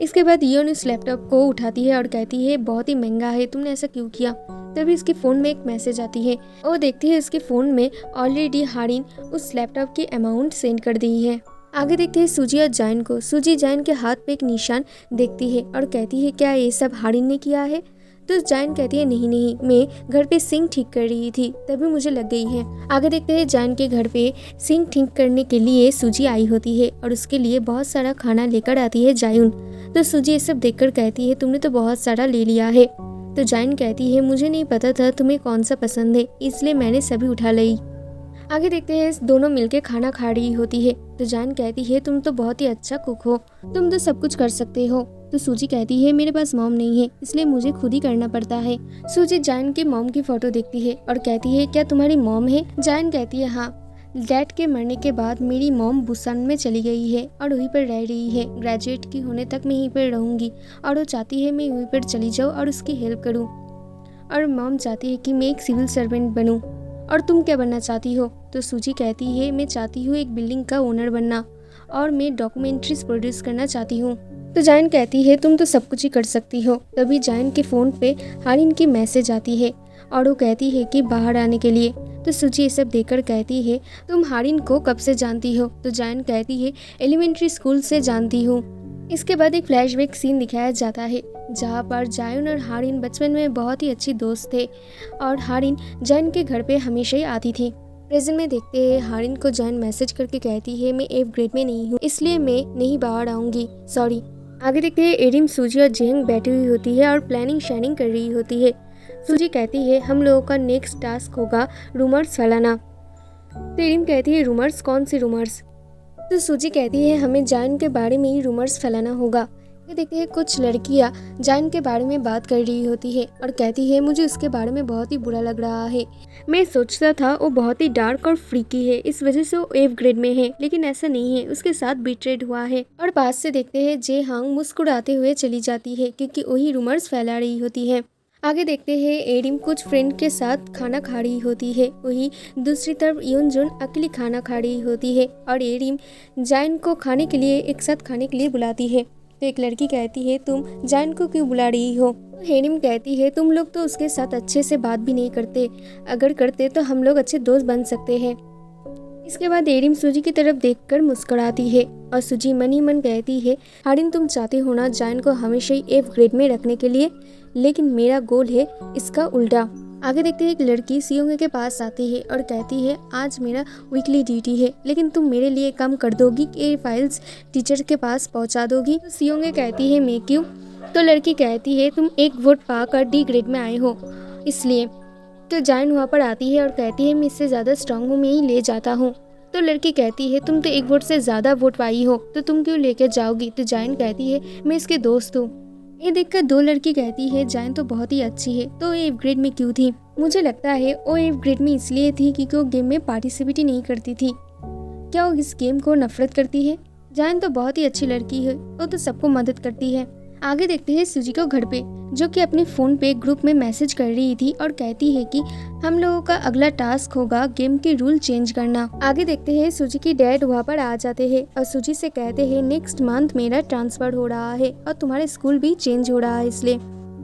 इसके बाद इयोन उस लैपटॉप को उठाती है और कहती है बहुत ही महंगा है, तुमने ऐसा क्यों किया। तभी इसके फ़ोन में एक मैसेज आती है और देखती है इसके फ़ोन में ऑलरेडी हारिन उस लैपटॉप की अमाउंट सेंड कर दी है। आगे देखते हैं सूजी और जैन को। सूजी जैन के हाथ पे एक निशान देखती है और कहती है क्या ये सब हारिन ने किया है। तो जैन कहती है नहीं नहीं, मैं घर पे सिंक ठीक कर रही थी तभी मुझे लग गई है। आगे देखते हैं जैन के घर पे सिंक ठीक करने के लिए सूजी आई होती है और उसके लिए बहुत सारा खाना लेकर आती है जायुन। तो सूजी ये सब देखकर कहती है तुमने तो बहुत सारा ले लिया है। तो जैन कहती है मुझे नहीं पता था तुम्हें कौन सा पसंद है, इसलिए मैंने सभी उठा ली। आगे देखते हैं दोनों मिलके खाना खा रही होती है। तो जैन कहती है तुम तो बहुत ही अच्छा कुक हो, तुम तो सब कुछ कर सकते हो। तो सूजी कहती है मेरे पास मॉम नहीं है इसलिए मुझे खुद ही करना पड़ता है। सूजी जैन के मॉम की फोटो देखती है और कहती है क्या तुम्हारी मॉम है। जैन कहती है हाँ, डैड के मरने के बाद मेरी मॉम बुसान में चली गई है और वहीं पर रह रही है, ग्रेजुएट की होने तक मैं यहीं पर रहूंगी और वो चाहती है मैं वहीं पर चली जाऊँ और उसकी हेल्प करूँ। और मॉम चाहती है कि मैं एक सिविल सर्वेंट बनूँ। और तुम क्या बनना चाहती हो। तो सूजी कहती है मैं चाहती हूँ एक बिल्डिंग का ओनर बनना और मैं डॉक्यूमेंट्रीज प्रोड्यूस करना चाहती हूँ। तो जैन कहती है तुम तो सब कुछ ही कर सकती हो। तभी जैन के फ़ोन पे हारिन की मैसेज आती है और वो कहती है कि बाहर आने के लिए। तो सूजी ये सब देखकर कहती है तुम हारिन को कब से जानती हो। तो जैन कहती है एलिमेंट्री स्कूल से जानती हूँ। इसके बाद एक फ्लैशबैक सीन दिखाया जाता है जहाँ पर जायुन और हारिन बचपन में बहुत ही अच्छी दोस्त थे और हारिन जैन के घर पे हमेशा ही आती थी। प्रेजेंट में देखते हैं हारिन को जैन मैसेज करके कहती है मैं 8th ग्रेड में नहीं हूँ इसलिए मैं नहीं बाहर आऊँगी, सॉरी। आगे देखते हैं एरिम सूजी और जेहंग बैठी हुई होती है और प्लानिंग शाइनिंग कर रही होती है। सूजी कहती है हम लोगों का नेक्स्ट टास्क होगा रूमर्स फैलाना। तो एरिम कहती है रूमर्स, कौन सी रूमर्स। तो सूजी कहती है हमें जैन के बारे में ही रूमर्स फैलाना होगा। ये देखते हैं कुछ लड़कियां जैन के बारे में बात कर रही होती है और कहती है मुझे उसके बारे में बहुत ही बुरा लग रहा है, मैं सोचता था वो बहुत ही डार्क और फ्रीकी है इस वजह से वो 8th ग्रेड में है, लेकिन ऐसा नहीं है, उसके साथ बिट्रेड हुआ है। और पास से देखते हैं जेहांग मुस्कुराते हुए चली जाती है क्योंकि वही रूमर्स फैला रही होती है। आगे देखते हैं एरिम कुछ फ्रेंड के साथ खाना खा रही होती है, वही दूसरी तरफ योनजुन अकेली खाना खा रही होती है और एरिम जैन को खाने के लिए एक साथ खाने के लिए बुलाती है। तो एक लड़की कहती है तुम जैन को क्यों बुला रही हो। तो एरिम कहती है तुम लोग तो उसके साथ अच्छे से बात भी नहीं करते, अगर करते तो हम लोग अच्छे दोस्त बन सकते हैं। इसके बाद एरिम सूजी की तरफ देखकर मुस्कुराती है और सूजी मन ही मन कहती है हारिन तुम चाहते हो ना जैन को हमेशा ही 8th ग्रेड में रखने के लिए, लेकिन मेरा गोल है इसका उल्टा। आगे देखते हैं एक लड़की सियोंगे के पास आती है और कहती है आज मेरा वीकली ड्यूटी है, लेकिन तुम मेरे लिए काम कर दोगी कि ये फाइल्स टीचर के पास पहुंचा दोगी। तो सियोंगे कहती है मैं क्यों। तो लड़की कहती है तुम एक वोट पाकर D ग्रेड में आए हो इसलिए। तो जैन वहाँ पर आती है और कहती है मैं इससे ज़्यादा स्ट्रांग हूँ, मैं ही ले जाता हूँ। तो लड़की कहती है तुम तो एक वोट से ज़्यादा वोट पाई हो तो तुम क्यों लेकर जाओगी। तो जैन कहती है मैं इसके दोस्त हूँ। ये देखकर दो लड़की कहती है जैन तो बहुत ही अच्छी है, तो 8th ग्रेड में क्यों थी। मुझे लगता है वो 8th ग्रेड में इसलिए थी क्योंकि वो गेम में पार्टिसिपेट ही नहीं करती थी। क्या वो इस गेम को नफरत करती है। जैन तो बहुत ही अच्छी लड़की है, वो तो सबको मदद करती है। आगे देखते हैं सूजी को घर पे, जो कि अपने फ़ोन पे ग्रुप में मैसेज कर रही थी और कहती है कि हम लोगों का अगला टास्क होगा गेम के रूल चेंज करना। आगे देखते हैं सूजी की डैड वहाँ पर आ जाते हैं और सूजी से कहते हैं नेक्स्ट मंथ मेरा ट्रांसफर हो रहा है और तुम्हारा स्कूल भी चेंज हो रहा है इसलिए।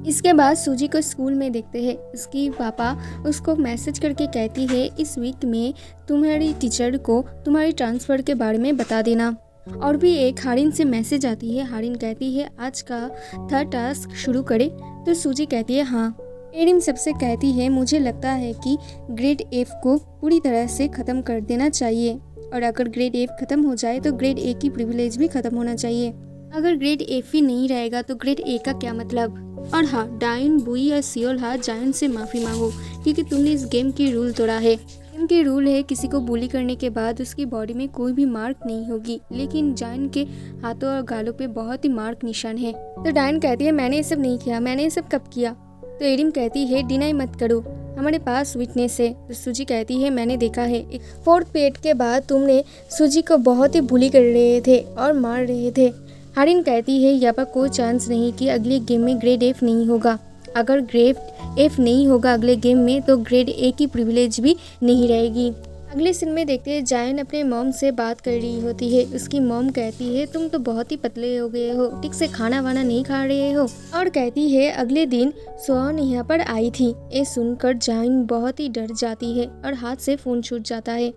इसके बाद सूजी को स्कूल में देखते हैं, उसकी पापा उसको मैसेज करके कहती है इस वीक में तुम्हारी टीचर को तुम्हारी ट्रांसफ़र के बारे में बता देना। और भी एक हारिन से मैसेज आती है, हारिन कहती है आज का 3rd टास्क शुरू करें। तो सूजी कहती है हाँ। एरिम सबसे कहती है मुझे लगता है कि ग्रेड F को पूरी तरह से ख़त्म कर देना चाहिए और अगर ग्रेड F ख़त्म हो जाए तो ग्रेड A की प्रिविलेज भी ख़त्म होना चाहिए। अगर ग्रेड एफ ही नहीं रहेगा तो ग्रेड ए का क्या मतलब। और हाँ, डायन, बुई और सियोल हाँ जायन से माफ़ी मांगो क्योंकि तुमने इस गेम की रूल तोड़ा है। गेम की रूल है किसी को बुली करने के बाद उसकी बॉडी में कोई भी मार्क नहीं होगी, लेकिन जायन के हाथों और गालों पे बहुत ही मार्क निशान है। तो डायन कहती है मैंने ये सब नहीं किया, मैंने ये सब कब किया। तो एरिम कहती है डिनाई मत करो, हमारे पास विटनेस है। तो सूजी कहती है मैंने देखा है, 4th पीरियड के बाद तुमने सूजी को बहुत ही बुली कर रहे थे और मार रहे थे। हारिन कहती है यहाँ पर कोई चांस नहीं कि अगले गेम में ग्रेड एफ नहीं होगा। अगर ग्रेड एफ नहीं होगा अगले गेम में तो ग्रेड ए की प्रिविलेज भी नहीं रहेगी। अगले सीन में देखते हैं जायन अपने मॉम से बात कर रही होती है। उसकी मॉम कहती है तुम तो बहुत ही पतले हो गए हो, ठीक से खाना वाना नहीं खा रहे हो। और कहती है अगले दिन सोहन यहाँ पर आई थी। ये सुनकर जायन बहुत ही डर जाती है और हाथ से फोन छूट जाता है।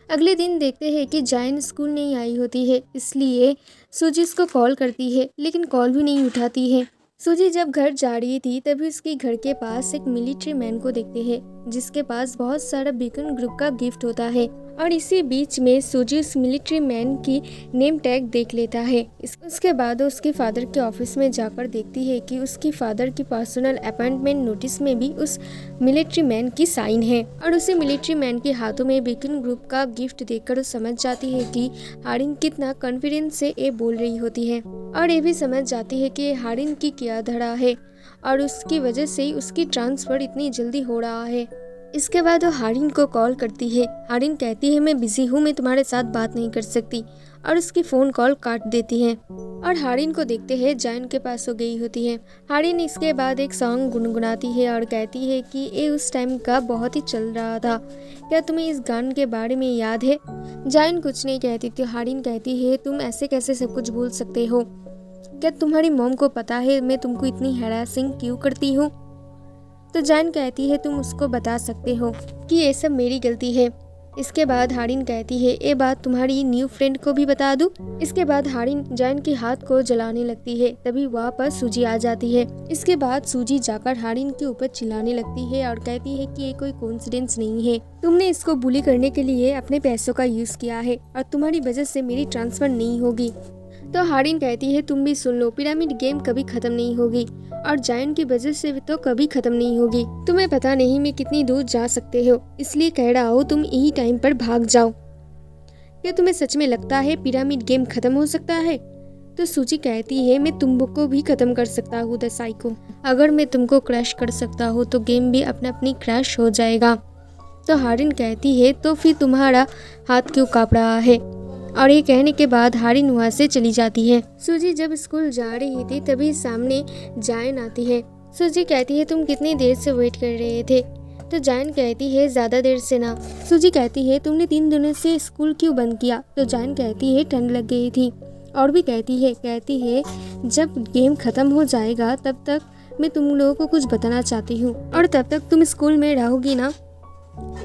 अगले दिन देखते हैं कि जायन स्कूल नहीं आई होती है, इसलिए सूजी उसको कॉल करती है लेकिन कॉल भी नहीं उठाती है। सूजी जब घर जा रही थी तभी उसके घर के पास एक मिलिट्री मैन को देखते हैं जिसके पास बहुत सारा बीकन ग्रुप का गिफ्ट होता है। और इसी बीच में सूजी उस मिलिट्री मैन की नेम टैग देख लेता है। उसके बाद वो उसके फादर के ऑफिस में जाकर देखती है कि उसकी फादर की पर्सनल अपॉइंटमेंट नोटिस में भी उस मिलिट्री मैन की साइन है। और उसे मिलिट्री मैन के हाथों में बीकन ग्रुप का गिफ्ट देखकर वो समझ जाती है कि हारिन कितना कॉन्फिडेंस से ये बोल रही होती है। और ये भी समझ जाती है कि हारिन की क्या धड़ा है और उसकी वजह से ही उसकी ट्रांसफर इतनी जल्दी हो रहा है। इसके बाद वो हारिन को कॉल करती है। हारिन कहती है मैं बिजी हूँ, मैं तुम्हारे साथ बात नहीं कर सकती, और उसकी फ़ोन कॉल काट देती है। और हारिन को देखते हैं जायन के पास हो गई होती है। हारिन इसके बाद एक सॉन्ग गुनगुनाती है और कहती है कि ये उस टाइम का बहुत ही चल रहा था, क्या तुम्हें इस गाने के बारे में याद है। जायन कुछ नहीं कहती तो हारिन कहती है तुम ऐसे कैसे सब कुछ भूल सकते हो, क्या तुम्हारी मॉम को पता है मैं तुमको इतनी हैरासिंग क्यों करती हूँ। तो जायन कहती है तुम उसको बता सकते हो कि ये सब मेरी गलती है। इसके बाद हारिन कहती है ये बात तुम्हारी न्यू फ्रेंड को भी बता दूं। इसके बाद हारिन जायन के हाथ को जलाने लगती है, तभी वहाँ पर सूजी आ जाती है। इसके बाद सूजी जाकर हारिन के ऊपर चिल्लाने लगती है और कहती है कि ये कोई कोइंसिडेंस नहीं है, तुमने इसको बुली करने के लिए अपने पैसों का यूज किया है और तुम्हारी वजह से मेरी ट्रांसफर नहीं होगी। तो हारिन कहती है तुम भी सुन लो, पिरामिड गेम कभी खत्म नहीं होगी और जायन की वजह से तो कभी खत्म नहीं होगी। तुम्हें पता नहीं मैं कितनी दूर जा सकते हो, इसलिए कह रहा हूँ तुम यही टाइम पर भाग जाओ। क्या तुम्हें सच में लगता है पिरामिड गेम खत्म हो सकता है। तो सूजी कहती है मैं तुमको भी खत्म कर सकता हूँ द साइको, अगर मैं तुमको क्रैश कर सकता हूँ तो गेम भी अपना अपनी क्रैश हो जाएगा। तो हारिन कहती है तो फिर तुम्हारा हाथ क्यों कांप रहा है। और ये कहने के बाद हारिन वहाँ से चली जाती है। सूजी जब स्कूल जा रही थी तभी सामने जायन आती है। सूजी कहती है तुम कितनी देर से वेट कर रहे थे। तो जायन कहती है ज़्यादा देर से ना। सूजी कहती है तुमने 3 दिनों से स्कूल क्यों बंद किया। तो जायन कहती है ठंड लग गई थी। और भी कहती है जब गेम ख़त्म हो जाएगा तब तक मैं तुम लोगों को कुछ बताना चाहती हूँ और तब तक तुम स्कूल में रहोगी ना।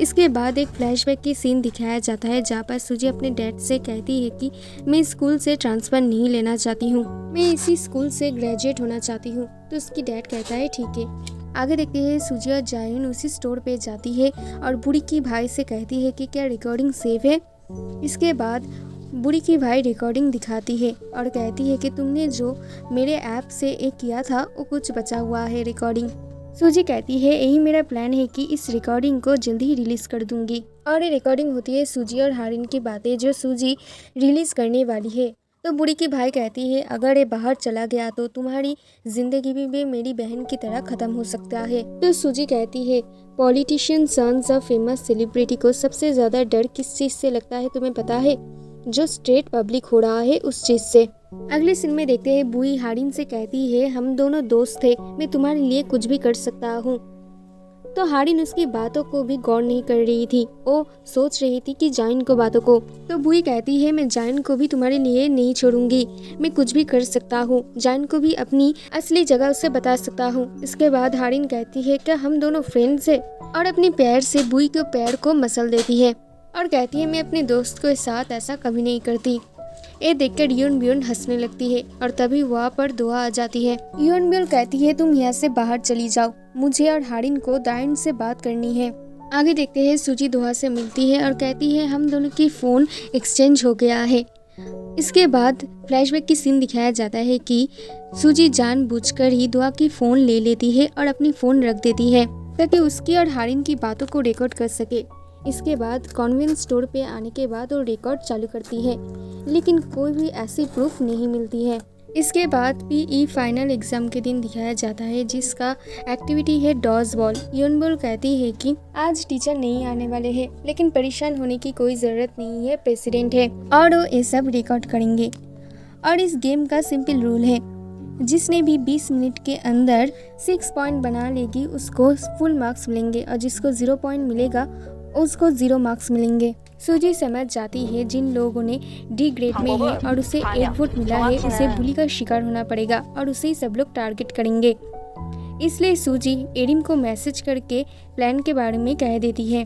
इसके बाद एक फ्लैशबैक की सीन दिखाया जाता है जहाँ पर सूजी अपने डैड से कहती है कि मैं स्कूल से ट्रांसफ़र नहीं लेना चाहती हूँ, मैं इसी स्कूल से ग्रेजुएट होना चाहती हूँ। तो उसकी डैड कहता है ठीक है। आगे देखते हैं सूजी और जायन उसी स्टोर पे जाती है और बुढ़ी की भाई से कहती है कि क्या रिकॉर्डिंग सेव है। इसके बाद बुढ़ी की भाई रिकॉर्डिंग दिखाती है और कहती है कि तुमने जो मेरे ऐप से एक किया था वो कुछ बचा हुआ है रिकॉर्डिंग। सूजी कहती है यही मेरा प्लान है कि इस रिकॉर्डिंग को जल्दी ही रिलीज़ कर दूंगी। और ये रिकॉर्डिंग होती है सूजी और हारिन की बातें जो सूजी रिलीज़ करने वाली है। तो बुढ़ी की भाई कहती है अगर ये बाहर चला गया तो तुम्हारी ज़िंदगी भी मेरी बहन की तरह ख़त्म हो सकता है। तो सूजी कहती है politician sons of famous celebrity को सबसे ज़्यादा डर किस चीज़ से लगता है तुम्हें पता है। जो स्ट्रेट पब्लिक हो रहा है उस चीज़ से। अगले सीन में देखते हैं बुई हारिन से कहती है हम दोनों दोस्त थे, मैं तुम्हारे लिए कुछ भी कर सकता हूँ। तो हारिन उसकी बातों को भी गौर नहीं कर रही थी, वो सोच रही थी कि जायन को बातों को। तो बुई कहती है मैं जायन को भी तुम्हारे लिए नहीं छोड़ूंगी, मैं कुछ भी कर सकता हूँ, जायन को भी अपनी असली जगह उसे बता सकता हूँ। इसके बाद हारिन कहती है क्या हम दोनों फ्रेंड्स हैं, और अपने पैर से बुई के पैर को मसल देती है और कहती है मैं अपने दोस्त के साथ ऐसा कभी नहीं करती। ये देखकर यून ब्यून हंसने लगती है और तभी वहाँ पर दुआ आ जाती है। यून ब्यून कहती है तुम यहाँ से बाहर चली जाओ, मुझे और हारिन को दाइन से बात करनी है। आगे देखते हैं सूजी दुआ से मिलती है और कहती है हम दोनों की फ़ोन एक्सचेंज हो गया है। इसके बाद फ्लैशबैक की सीन दिखाया जाता है कि सूजी जानबूझकर ही दुआ की फ़ोन ले लेती है और अपनी फ़ोन रख देती है ताकि उसकी और हारिन की बातों को रिकॉर्ड कर सके। इसके बाद कॉन्वेंस स्टोर पे आने के बाद वो रिकॉर्ड चालू करती है, लेकिन कोई भी ऐसी प्रूफ नहीं मिलती है। इसके बाद पीई फाइनल एग्जाम के दिन दिखाया जाता है, जिसका एक्टिविटी है डॉज बॉल। योनबोल कहती है कि आज टीचर नहीं आने वाले हैं, लेकिन परेशान होने की कोई ज़रूरत नहीं है, प्रेसिडेंट है और वो ये सब रिकॉर्ड करेंगे। और इस गेम का सिंपल रूल है, जिसने भी 20 मिनट के अंदर 6 पॉइंट बना लेगी उसको फुल मार्क्स मिलेंगे और जिसको 0 पॉइंट मिलेगा उसको 0 मार्क्स मिलेंगे। सूजी समझ जाती है जिन लोगों ने डी ग्रेड में है और उसे 1 वोट मिला है, उसे बुली का शिकार होना पड़ेगा और उसे ही सब लोग टारगेट करेंगे। इसलिए सूजी एरिम को मैसेज करके प्लान के बारे में कह देती है।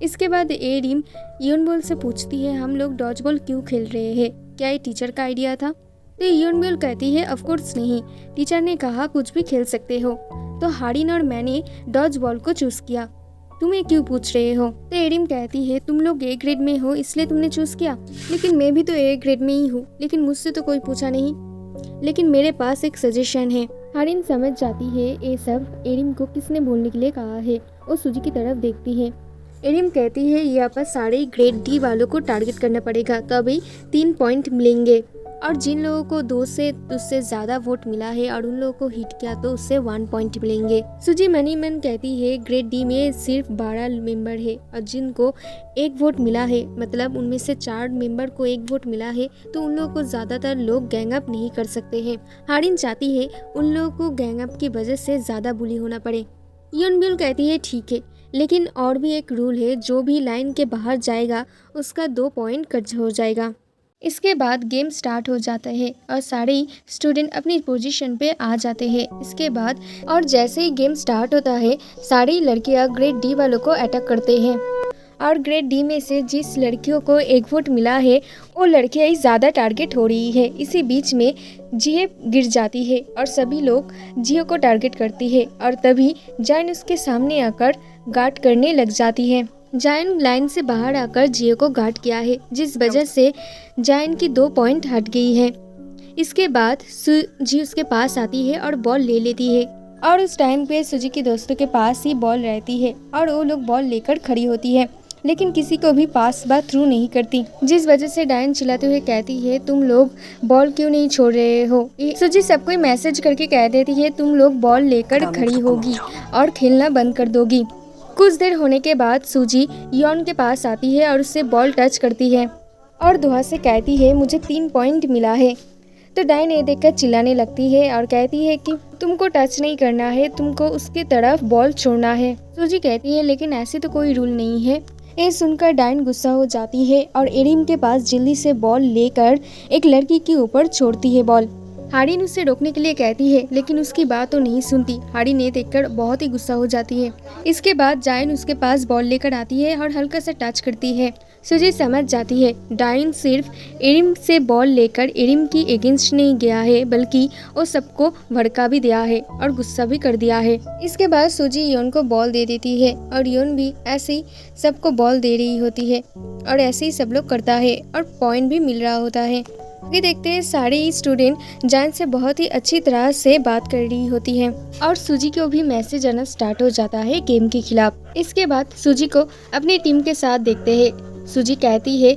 इसके बाद एरिम योनबोल से पूछती है, हम लोग डॉज बॉल क्यों खेल रहे हैं, क्या ये टीचर का आइडिया था? तो योनबोल कहती है, ऑफ कोर्स नहीं, टीचर ने कहा कुछ भी खेल सकते हो, तो हारिन और मैंने डॉज बॉल को चूज किया, तुम्हें क्यों पूछ रहे हो? तो एरिम कहती है, तुम लोग ए ग्रेड में हो इसलिए तुमने चूज किया, लेकिन मैं भी तो ए ग्रेड में ही हूँ, लेकिन मुझसे तो कोई पूछा नहीं, लेकिन मेरे पास एक सजेशन है। हारिन समझ जाती है ये सब एरिम को किसने बोलने के लिए कहा है। वो सूजी की तरफ देखती है। एरिम कहती है, यहाँ पर सारे ग्रेड डी वालों को टारगेट करना पड़ेगा, तभी 3 पॉइंट मिलेंगे, और जिन लोगों को 2 से उससे ज़्यादा वोट मिला है और उन लोगों को हिट किया तो उससे 1 पॉइंट मिलेंगे। सूजी मनी मन कहती है, ग्रेड डी में सिर्फ 12 मेंबर है और जिनको 1 वोट मिला है, मतलब उनमें से 4 मेंबर को 1 वोट मिला है, तो उन लोगों को ज़्यादातर लोग गैंग अप नहीं कर सकते हैं। हारिन चाहती है उन लोगों को गैंग अप की वजह से ज़्यादा बुली होना पड़े। योनबिल कहती है, ठीक है, लेकिन और भी एक रूल है, जो भी लाइन के बाहर जाएगा उसका 2 पॉइंट कट हो जाएगा। इसके बाद गेम स्टार्ट हो जाता है और सारे स्टूडेंट अपनी पोजीशन पे आ जाते हैं। इसके बाद और जैसे ही गेम स्टार्ट होता है, सारी लड़कियां ग्रेड डी वालों को अटैक करते हैं और ग्रेड डी में से जिस लड़कियों को 1 वोट मिला है वो लड़कियां ही ज़्यादा टारगेट हो रही है। इसी बीच में जियो गिर जाती है और सभी लोग जियो को टारगेट करती है और तभी जायन उसके सामने आकर गार्ड करने लग जाती है। जायन लाइन से बाहर आकर जियो को गार्ड किया है, जिस वजह से जायन की 2 पॉइंट हट गई है। इसके बाद सूजी उसके पास आती है और बॉल ले लेती है और उस टाइम पे सूजी के दोस्तों के पास ही बॉल रहती है और वो लोग बॉल लेकर खड़ी होती है, लेकिन किसी को भी पास बात थ्रू नहीं करती, जिस वजह से डायन चिल्लाते हुए कहती है, तुम लोग बॉल क्यों नहीं छोड़ रहे हो? सूजी सबको मैसेज करके कह देती है, तुम लोग बॉल लेकर खड़ी होगी और खेलना बंद कर दोगी। कुछ देर होने के बाद सूजी यॉन के पास आती है और उससे बॉल टच करती है और दुआ से कहती है, मुझे 3 पॉइंट मिला है। तो डायन ये देखकर चिल्लाने लगती है और कहती है कि तुमको टच नहीं करना है, तुमको उसके तरफ बॉल छोड़ना है। सूजी कहती है, लेकिन ऐसे तो कोई रूल नहीं है। ये सुनकर डायन गुस्सा हो जाती है और एरिम के पास जल्दी से बॉल लेकर एक लड़की के ऊपर छोड़ती है बॉल। हारिन उसे रोकने के लिए कहती है, लेकिन उसकी बात तो नहीं सुनती। हारिन ये देखकर बहुत ही गुस्सा हो जाती है। इसके बाद जायन उसके पास बॉल लेकर आती है और हल्का सा टच करती है। सूजी समझ जाती है डायन सिर्फ एरिम से बॉल लेकर एरिम की अगेंस्ट नहीं गया है, बल्कि वो सबको भड़का भी दिया है और गुस्सा भी कर दिया है। इसके बाद सूजी योन को बॉल दे देती है और योन भी ऐसे ही सबको बॉल दे रही होती है और ऐसे ही सब लोग करता है और पॉइंट भी मिल रहा होता है। आगे देखते हैं सारे ही स्टूडेंट जायन से बहुत ही अच्छी तरह से बात कर रही होती हैं और सूजी को भी मैसेज आना स्टार्ट हो जाता है गेम के खिलाफ। इसके बाद सूजी को अपनी टीम के साथ देखते हैं। सूजी कहती है,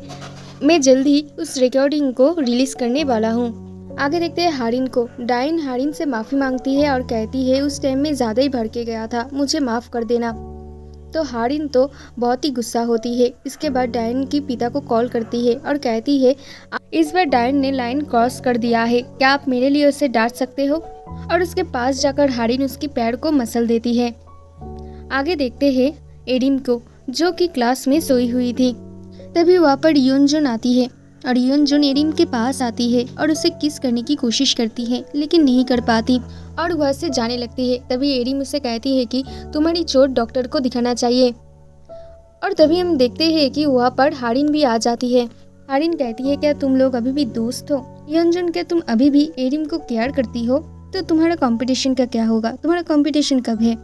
मैं जल्द ही उस रिकॉर्डिंग को रिलीज करने वाला हूँ। आगे देखते हैं हारिन को। डायन हारिन से माफ़ी मांगती है और कहती है, उस टाइम में ज़्यादा ही भड़के गया था, मुझे माफ़ कर देना। तो हारिन तो बहुत ही गुस्सा होती है। इसके बाद डायन की पिता को कॉल करती है और कहती है, इस बार डायन ने लाइन क्रॉस कर दिया है, क्या आप मेरे लिए उसे डांट सकते हो? और उसके पास जाकर हारिन उसकी पैर को मसल देती है। आगे देखते हैं एरिम को, जो कि क्लास में सोई हुई थी। तभी वहाँ पर योनजुन आती है और योनजुन एरिम के पास आती है और उसे किस करने की कोशिश करती है, लेकिन नहीं कर पाती और वह से जाने लगती है। तभी एरिम उसे कहती है कि तुम्हारी चोट डॉक्टर को दिखाना चाहिए। और तभी हम देखते हैं कि वहाँ पर हारिन भी आ जाती है। हारिन कहती है, क्या तुम लोग अभी भी दोस्त हो? योनजुन, क्या तुम अभी भी एरिम को केयर करती हो? तो तुम्हारा कंपटीशन का क्या होगा? तुम्हारा कंपटीशन कब है?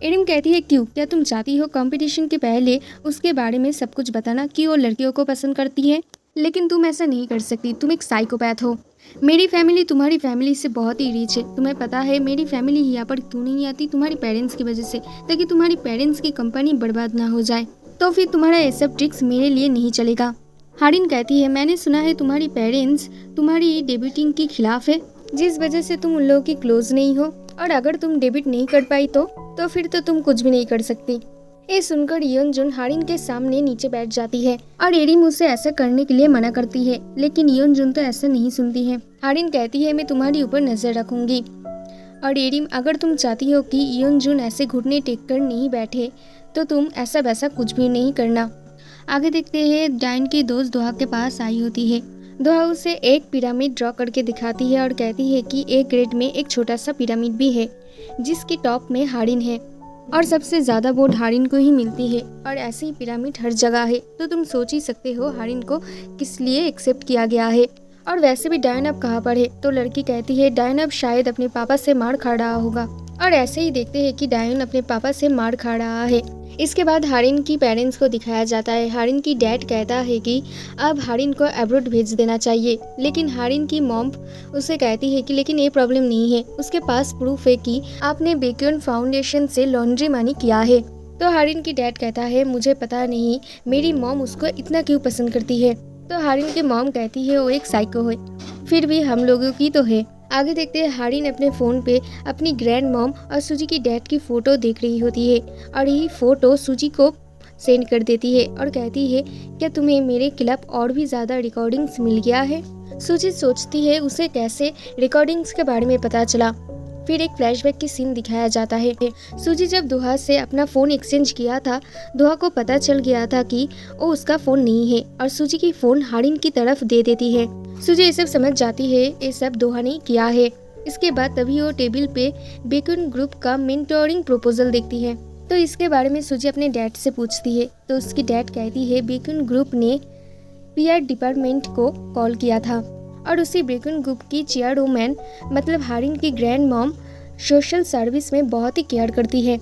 एरिम कहती है, क्यों? क्या तुम चाहती हो कंपटीशन के पहले उसके बारे में सब कुछ बताना कि वो लड़कियों को पसंद करती है? लेकिन तुम ऐसा नहीं कर सकती, तुम एक साइकोपैथ हो। मेरी फैमिली तुम्हारी फैमिली से बहुत ही रिच है। तुम्हें पता है मेरी फैमिली यहाँ पर क्यों नहीं आती? तुम्हारी पेरेंट्स की वजह से, ताकि तुम्हारी पेरेंट्स की कंपनी बर्बाद ना हो जाए। तो फिर तुम्हारा ये सब ट्रिक्स मेरे लिए नहीं चलेगा। हारिन कहती है, मैंने सुना है तुम्हारी पेरेंट्स तुम्हारी डेब्यूटिंग के खिलाफ है, जिस वजह से तुम उन लोगों की क्लोज नहीं हो, और अगर तुम डेब्यूट नहीं कर पाई तो फिर तो तुम कुछ भी नहीं कर सकती। ये सुनकर योनजुन हारिन के सामने नीचे बैठ जाती है और एरिम उसे ऐसा करने के लिए मना करती है, लेकिन योनजुन तो ऐसा नहीं सुनती है। हारिन कहती है, मैं तुम्हारी ऊपर नजर रखूंगी। और एरिम, अगर तुम चाहती हो कि योनजुन ऐसे घुटने टेक कर नहीं बैठे तो तुम ऐसा वैसा कुछ भी नहीं करना। आगे देखते हैं, डायन की दोस्त दोहा के पास आई होती है। दोहा उसे एक पिरामिड ड्रॉ करके दिखाती है और कहती है कि एक ग्रेड में एक छोटा सा पिरामिड भी है जिसके टॉप में हारिन है और सबसे ज्यादा वोट हारिन को ही मिलती है, और ऐसे ही पिरामिड हर जगह है। तो तुम सोच ही सकते हो हारिन को किस लिए एक्सेप्ट किया गया है। और वैसे भी डायन अब कहाँ पर है? तो लड़की कहती है, डायन अब शायद अपने पापा से मार खा रहा होगा। और ऐसे ही देखते हैं कि डायन अपने पापा से मार खा रहा है। इसके बाद हारिन की पेरेंट्स को दिखाया जाता है। हारिन की डैड कहता है कि अब हारिन को अब्रॉड भेज देना चाहिए, लेकिन हारिन की मॉम उसे कहती है कि लेकिन ये प्रॉब्लम नहीं है, उसके पास प्रूफ है कि आपने बेक्यून फाउंडेशन से लॉन्ड्री मनी किया है। तो हारिन की डैड कहता है, मुझे पता नहीं मेरी मॉम उसको इतना क्यों पसंद करती है। तो हारिन की मॉम कहती है वो एक साइको है, फिर भी हम लोगों की तो है। आगे देखते हैं, हारिन अपने फ़ोन पे अपनी ग्रैंड मॉम और सूजी की डैड की फ़ोटो देख रही होती है और यही फ़ोटो सूजी को सेंड कर देती है और कहती है, क्या तुम्हें मेरे खिलाफ और भी ज़्यादा रिकॉर्डिंग्स मिल गया है? सूजी सोचती है उसे कैसे रिकॉर्डिंग्स के बारे में पता चला। फिर एक फ्लैशबैक की सीन दिखाया जाता है। सूजी जब दोहा से अपना फ़ोन एक्सचेंज किया था, दोहा को पता चल गया था कि वो उसका फ़ोन नहीं है और सूजी की फ़ोन हारिन की तरफ दे देती है। सूजी ये सब समझ जाती है ये सब दोहा ने किया है। इसके बाद तभी वो टेबल पे बेक्यून ग्रुप का मेंटोरिंग प्रपोजल देखती है। तो इसके बारे में सूजी अपने डैड से पूछती है। तो उसकी डैड कहती है बेक्यून ग्रुप ने पीआर डिपार्टमेंट को कॉल किया था और उसी बेक्यून ग्रुप की चेयरवुमैन मतलब हारिन की ग्रैंड मॉम सोशल सर्विस में बहुत ही केयर करती है।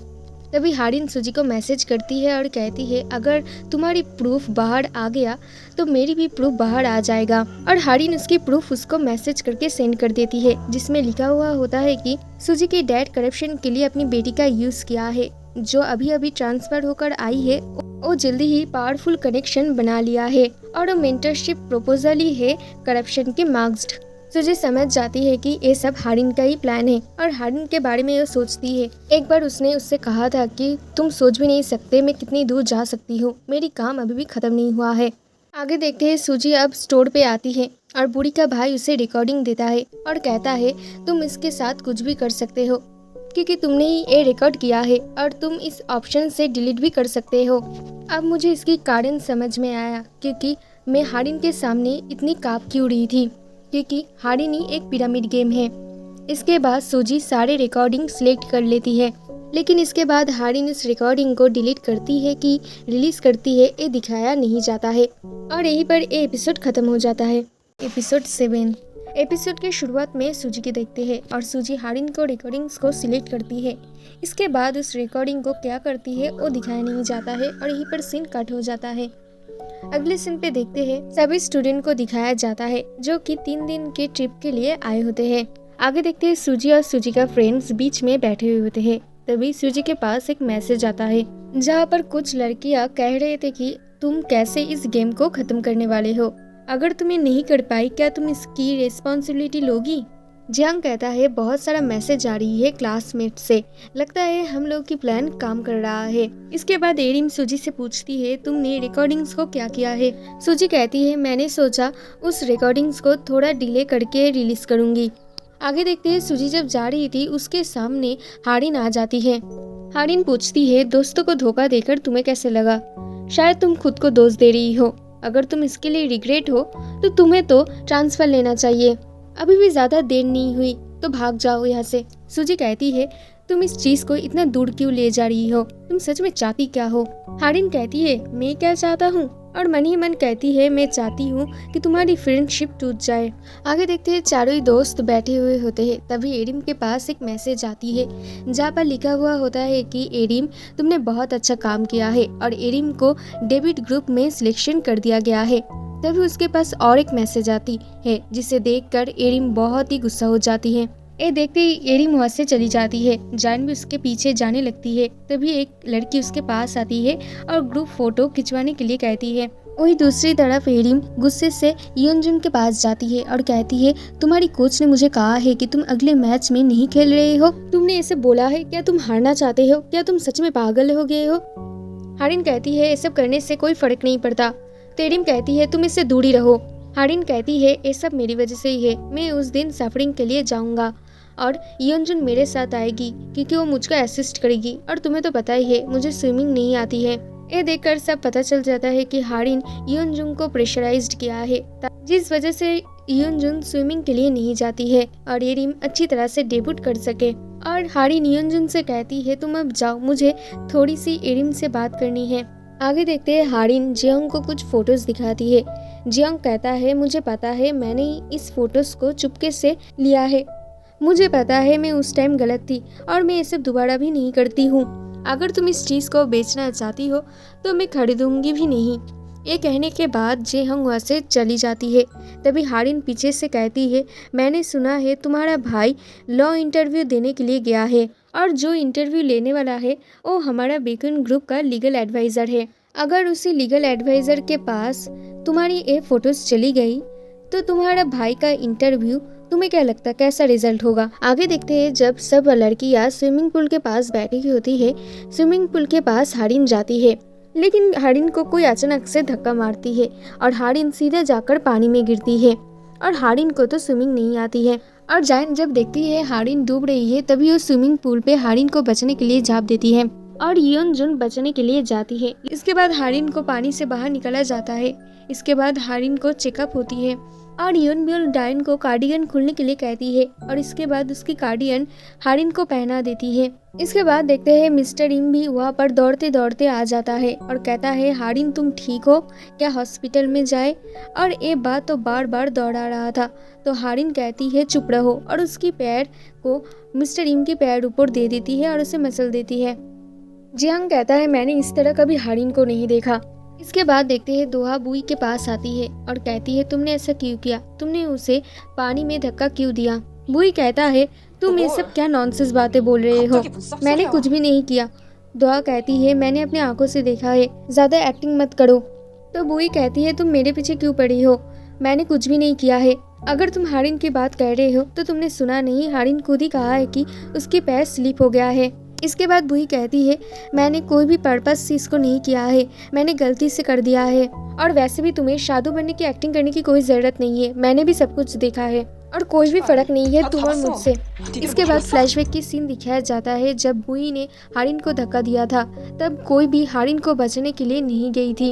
तभी हारिन सूजी को मैसेज करती है और कहती है, अगर तुम्हारी प्रूफ बाहर आ गया तो मेरी भी प्रूफ बाहर आ जाएगा। और हारिन उसकी प्रूफ उसको मैसेज करके सेंड कर देती है, जिसमें लिखा हुआ होता है कि सूजी की डैड करप्शन के लिए अपनी बेटी का यूज किया है, जो अभी अभी ट्रांसफर होकर आई है। वो जल्दी ही पावरफुल कनेक्शन बना लिया है और वो मेंटरशिप प्रपोजल ही है करप्शन के मार्क्स्ड। सूजी समझ जाती है कि ये सब हारिन का ही प्लान है और हारिन के बारे में वो सोचती है। एक बार उसने उससे कहा था कि तुम सोच भी नहीं सकते मैं कितनी दूर जा सकती हूँ, मेरी काम अभी भी खत्म नहीं हुआ है। आगे देखते हैं, सूजी अब स्टोर पे आती है और बूढ़ी का भाई उसे रिकॉर्डिंग देता है और कहता है, तुम इसके साथ कुछ भी कर सकते हो क्योंकि तुमने ही ये रिकॉर्ड किया है और तुम इस ऑप्शन से डिलीट भी कर सकते हो। अब मुझे इसकी कारण समझ में आया क्योंकि मैं हारिन के सामने इतनी काँप क्यों रही थी, क्योंकि हारिन ही एक पिरामिड गेम है। इसके बाद सूजी सारे रिकॉर्डिंग सिलेक्ट कर लेती है, लेकिन इसके बाद हारिन इस रिकॉर्डिंग को डिलीट करती है कि रिलीज करती है ये दिखाया नहीं जाता है और यहीं पर ये एपिसोड खत्म हो जाता है। एपिसोड 7। एपिसोड के शुरुआत में सूजी की देखते हैं और सूजी हारिन को रिकॉर्डिंग्स को सिलेक्ट करती है। इसके बाद उस रिकॉर्डिंग को क्या करती है वो दिखाया नहीं जाता है और यहीं पर सीन कट हो जाता है। अगले सीन पे देखते हैं, सभी स्टूडेंट को दिखाया जाता है जो कि 3 दिन के ट्रिप के लिए आए होते हैं। आगे देखते हैं, सूजी और सूजी का फ्रेंड्स बीच में बैठे हुए होते हैं। तभी सूजी के पास एक मैसेज आता है जहाँ पर कुछ लड़कियाँ कह रहे थे कि तुम कैसे इस गेम को खत्म करने वाले हो, अगर तुम्हें नहीं कर पाई क्या तुम इसकी रिस्पॉन्सिबिलिटी लोगी। जियांग कहता है, बहुत सारा मैसेज आ रही है क्लासमेट से, लगता है हम लोग की प्लान काम कर रहा है। इसके बाद एरिम सूजी से पूछती है, तुमने रिकॉर्डिंग्स को क्या किया है। सूजी कहती है, मैंने सोचा उस रिकॉर्डिंग्स को थोड़ा डिले करके रिलीज करूंगी। आगे देखते हैं, सूजी जब जा रही थी उसके सामने हारिन आ जाती है। हारिन पूछती है, दोस्तों को धोखा देकर तुम्हें कैसे लगा? शायद तुम खुद को दोष दे रही हो, अगर तुम इसके लिए रिग्रेट हो तो तुम्हें तो ट्रांसफर लेना चाहिए, अभी भी ज्यादा देर नहीं हुई तो भाग जाओ यहाँ से। सूजी कहती है, तुम इस चीज को इतना दूर क्यों ले जा रही हो, तुम सच में चाहती क्या हो। हारिन कहती है, मैं क्या चाहता हूँ, और मन ही मन कहती है, मैं चाहती हूँ कि तुम्हारी फ्रेंडशिप टूट जाए। आगे देखते हैं, चारों ही दोस्त बैठे हुए होते हैं। तभी एरिम के पास एक मैसेज आती है जहाँ पर लिखा हुआ होता है कि एरिम तुमने बहुत अच्छा काम किया है और एरिम को डेविड ग्रुप में सिलेक्शन कर दिया गया है। तभी उसके पास और एक मैसेज आती है जिसे देखकर एरिम बहुत ही गुस्सा हो जाती है। ये देखते ही एरिम वहाँ से चली जाती है। जान भी उसके पीछे जाने लगती है। तभी एक लड़की उसके पास आती है और ग्रुप फोटो खिंचवाने के लिए कहती है। वही दूसरी तरफ एरिम गुस्से से योनजुन के पास जाती है और कहती है, तुम्हारी कोच ने मुझे कहा है कि तुम अगले मैच में नहीं खेल रहे हो। तुमने ऐसे बोला है? क्या तुम हारना चाहते हो? क्या तुम सच में पागल हो गए हो? हारिन कहती है, ये सब करने से कोई फर्क नहीं पड़ता। तो एरिम कहती है, तुम इससे दूर ही रहो। हारिन कहती है, ये सब मेरी वजह से ही है। मैं उस दिन सफरिंग के लिए जाऊंगा और योनजुन मेरे साथ आएगी क्योंकि वो मुझको असिस्ट करेगी। और तुम्हें तो पता ही है मुझे स्विमिंग नहीं आती है। ये देखकर सब पता चल जाता है कि हारिन योनजुन को प्रेशराइज्ड किया है, जिस वजह से योनजुन स्विमिंग के लिए नहीं जाती है और एरिम अच्छी तरह से डेब्यूट कर सके। और हारिन योनजुन से कहती है, तुम अब जाओ, मुझे थोड़ी सी एरिम से बात करनी है। आगे देखते हैं हारिन जियोंग को कुछ फोटोज दिखाती है। जियोंग कहता है, मुझे पता है मैंने इस फोटोज को चुपके से लिया है। मुझे पता है मैं उस टाइम गलत थी और मैं ये सब दोबारा भी नहीं करती हूँ। अगर तुम इस चीज़ को बेचना चाहती हो तो मैं खरीदूंगी भी नहीं। ये कहने के बाद जेहंग वहाँ से चली जाती है। तभी हारिन पीछे से कहती है, मैंने सुना है तुम्हारा भाई लॉ इंटरव्यू देने के लिए गया है और जो इंटरव्यू लेने वाला है वो हमारा बेकन ग्रुप का लीगल एडवाइज़र है। अगर उसी लीगल एडवाइज़र के पास तुम्हारी ये फोटोज चली गई तो तुम्हारा भाई का इंटरव्यू तुम्हें क्या लगता है कैसा रिजल्ट होगा? आगे देखते हैं जब सब लड़कियां स्विमिंग पूल के पास बैठी होती है। स्विमिंग पूल के पास हारिन जाती है, लेकिन हारिन को कोई अचानक से धक्का मारती है और हारिन सीधे जाकर पानी में गिरती है। और हारिन को तो स्विमिंग नहीं आती है। और जायन जब देखती है हारिन डूब रही है तभी वो स्विमिंग पूल पे हारिन को बचने के लिए झाँप देती है और योनजुन बचने के लिए जाती है। इसके बाद हारिन को पानी से बाहर निकाला जाता है। इसके बाद हारिन को चेकअप होती है और योनब्योल डायन को कार्डिगन खोलने के लिए कहती है और इसके बाद उसकी कार्डिगन हारिन को पहना देती है। इसके बाद देखते हैं मिस्टर इम भी वहाँ पर दौड़ते दौड़ते आ जाता है और कहता है, हारिन तुम ठीक हो क्या, हॉस्पिटल में जाए? और ये बात तो बार बार दौड़ा रहा था। तो हारिन कहती है, चुप रहो, और उसकी पैर को मिस्टर इम के पैर ऊपर दे देती है और उसे मसल देती है। जियांग कहता है, मैंने इस तरह कभी हारिन को नहीं देखा। इसके बाद देखते हैं दोहा बुई के पास आती है और कहती है, तुमने ऐसा क्यों किया? तुमने उसे पानी में धक्का क्यों दिया? बुई कहता है, तुम ये सब क्या नॉनसेंस बातें बोल रहे हो? मैंने कुछ भी नहीं किया। दोहा कहती है, मैंने अपनी आंखों से देखा है, ज्यादा एक्टिंग मत करो। तो बुई कहती है, तुम मेरे पीछे क्यों पड़ी हो? मैंने कुछ भी नहीं किया है। अगर तुम हारिन की बात कह रहे हो तो तुमने सुना नहीं, हारिन खुद ही कहा है कि उसके पैर स्लिप हो गया है। इसके बाद बुई कहती है, मैंने कोई भी पर्पस से इसको नहीं किया है, मैंने गलती से कर दिया है। और वैसे भी तुम्हें शादू बनने की एक्टिंग करने की कोई जरूरत नहीं है, मैंने भी सब कुछ देखा है और कोई भी फर्क नहीं है तुम और मुझसे। इसके बाद फ्लैशबैक की सीन दिखाया जाता है जब बुई ने हारिन को धक्का दिया था, तब कोई भी हारिन को बचाने के लिए नहीं गई थी।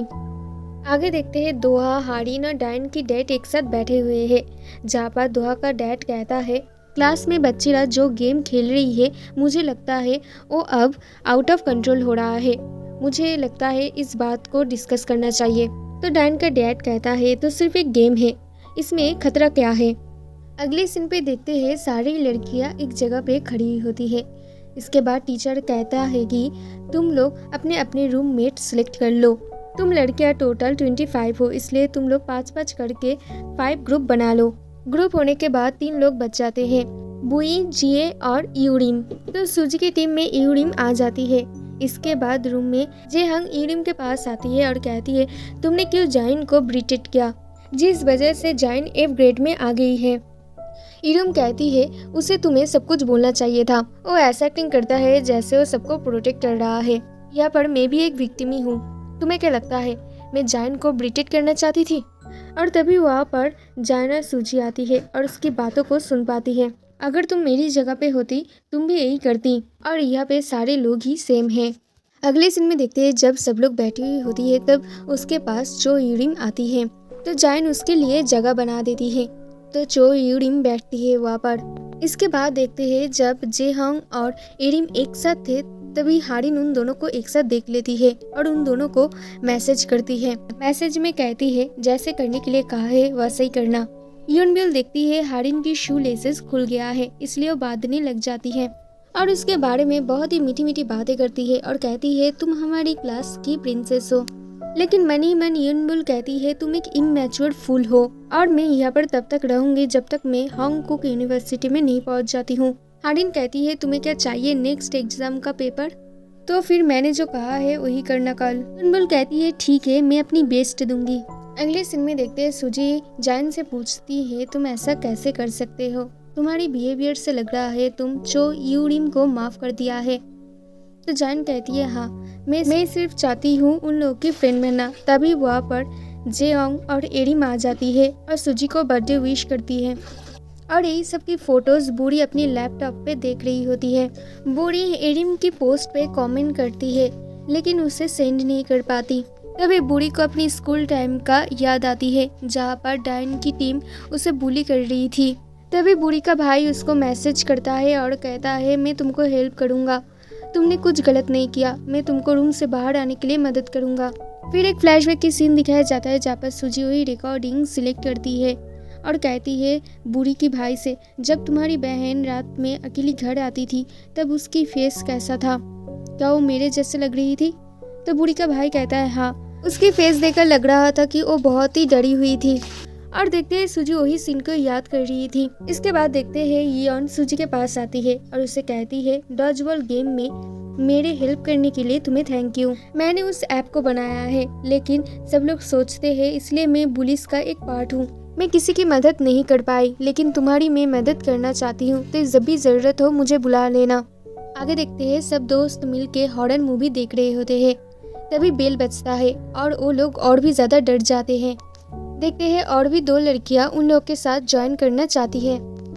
आगे देखते हैं दोहा, हारिन और डायन की डैड एक साथ बैठे हुए हैं, जहाँ पर दोहा का डैड कहता है, क्लास में बच्चीरा जो गेम खेल रही है, मुझे लगता है वो अब आउट ऑफ कंट्रोल हो रहा है। मुझे लगता है इस बात को डिस्कस करना चाहिए। तो डायन का डैड कहता है, तो सिर्फ एक गेम है, इसमें खतरा क्या है? अगले सीन पे देखते हैं सारी लड़कियां एक जगह पे खड़ी होती है। इसके बाद टीचर कहता है कि तुम लोग अपने अपने रूममेट सेलेक्ट कर लो। तुम लड़कियां टोटल 25 हो, इसलिए तुम लोग 5-5 करके 5 ग्रुप बना लो। ग्रुप होने के बाद 3 लोग बच जाते हैं, बुई, जिए और यूरिम। तो सूजी की टीम में यूरिम आ जाती है। इसके बाद रूम में जेहंग यूरिम के पास आती है और कहती है, तुमने क्यों जाइन को ब्रिटेड किया, जिस वजह से जाइन F ग्रेड में आ गई है। यूरिम कहती है, उसे तुम्हें सब कुछ बोलना चाहिए था, वो ऐसा एक्टिंग करता है जैसे वो सबको प्रोटेक्ट कर रहा है। यहाँ पर मैं भी एक विक्टिम ही हूँ। तुम्हें क्या लगता है मैं जाइन को ब्रिटेड करना चाहती थी? और तभी वहाँ पर जाना सूजी आती है और उसकी बातों को सुन पाती है। अगर तुम मेरी जगह पे होती तुम भी यही करती, और यहाँ पे सारे लोग ही सेम हैं। अगले सीन में देखते हैं जब सब लोग बैठी हुई होती है तब उसके पास चो यूरिम आती है, तो जाइन उसके लिए जगह बना देती है। तो चो यूरिम बैठती है वहाँ पर। इसके बाद देखते हैं जब जेहंग और एरिम एक साथ थे तभी हारिन उन दोनों को एक साथ देख लेती है और उन दोनों को मैसेज करती है। मैसेज में कहती है, जैसे करने के लिए कहा है वैसे ही करना। योनब्योल देखती है हारिन की शू लेसेस खुल गया है, इसलिए वो बांधने लग जाती है और उसके बारे में बहुत ही मीठी मीठी बातें करती है और कहती है, तुम हमारी क्लास की प्रिंसेस हो। लेकिन मन ही मन यूनबुल कहती है तुम एक इमैच्योर फूल हो और मैं यहाँ पर तब तक रहूंगी जब तक मैं हांगकुक यूनिवर्सिटी में नहीं पहुँच जाती हूँ। हारिन कहती है तुम्हें क्या चाहिए नेक्स्ट एग्जाम का पेपर? तो फिर मैंने जो कहा है वही करना कल। यूनबुल कहती है ठीक है, मैं अपनी बेस्ट दूंगी। अगले सीन में देखते हैं सूजी जायन से पूछती है तुम ऐसा कैसे कर सकते हो? तुम्हारी बिहेवियर से लग रहा है तुम चो यूरिम को माफ कर दिया है। तो जायन कहती है हाँ, मैं सिर्फ चाहती हूँ उन लोगों की फ्रेंड बनना। तभी वहाँ पर जेओंग और एरिम आ जाती है और सूजी को बर्थडे विश करती है और यही सब की फोटोज बूढ़ी अपनी लैपटॉप पे देख रही होती है। बूढ़ी एरिम की पोस्ट पे कमेंट करती है लेकिन उसे सेंड नहीं कर पाती। तभी बूढ़ी को अपनी स्कूल टाइम का याद आती है जहाँ पर डायन की टीम उसे बुली कर रही थी। तभी बूढ़ी का भाई उसको मैसेज करता है और कहता है मैं तुमको हेल्प करूँगा, तुमने कुछ गलत नहीं किया, मैं तुमको रूम से बाहर आने के लिए मदद करूँगा। फिर एक फ्लैशबैक की सीन दिखाया जाता है जहाँ पर सूजी वही रिकॉर्डिंग सिलेक्ट करती है और कहती है बूढ़ी की भाई से जब तुम्हारी बहन रात में अकेली घर आती थी तब उसकी फेस कैसा था, क्या वो मेरे जैसे लग रही थी? तो बूढ़ी का भाई कहता है हाँ, उसकी फेस देखकर लग रहा था कि वो बहुत ही डरी हुई थी। और देखते हैं सूजी वही सीन को याद कर रही थी। इसके बाद देखते हैं यियोन सूजी के पास आती है और उसे कहती है डॉज बॉल गेम में मेरे हेल्प करने के लिए तुम्हें थैंक यू। मैंने उस ऐप को बनाया है लेकिन सब लोग सोचते हैं इसलिए मैं पुलिस का एक पार्ट हूँ। मैं किसी की मदद नहीं कर पाई लेकिन तुम्हारी मैं मदद करना चाहती हूँ, तो जब भी जरूरत हो मुझे बुला लेना। आगे देखते हैं सब दोस्त मिल के हॉरर मूवी देख रहे होते हैं। तभी बेल बजता है और वो लोग और भी ज्यादा डर जाते हैं। देखते हैं और भी दो लड़कियां उन लोग के साथ ज्वाइन करना चाहती है।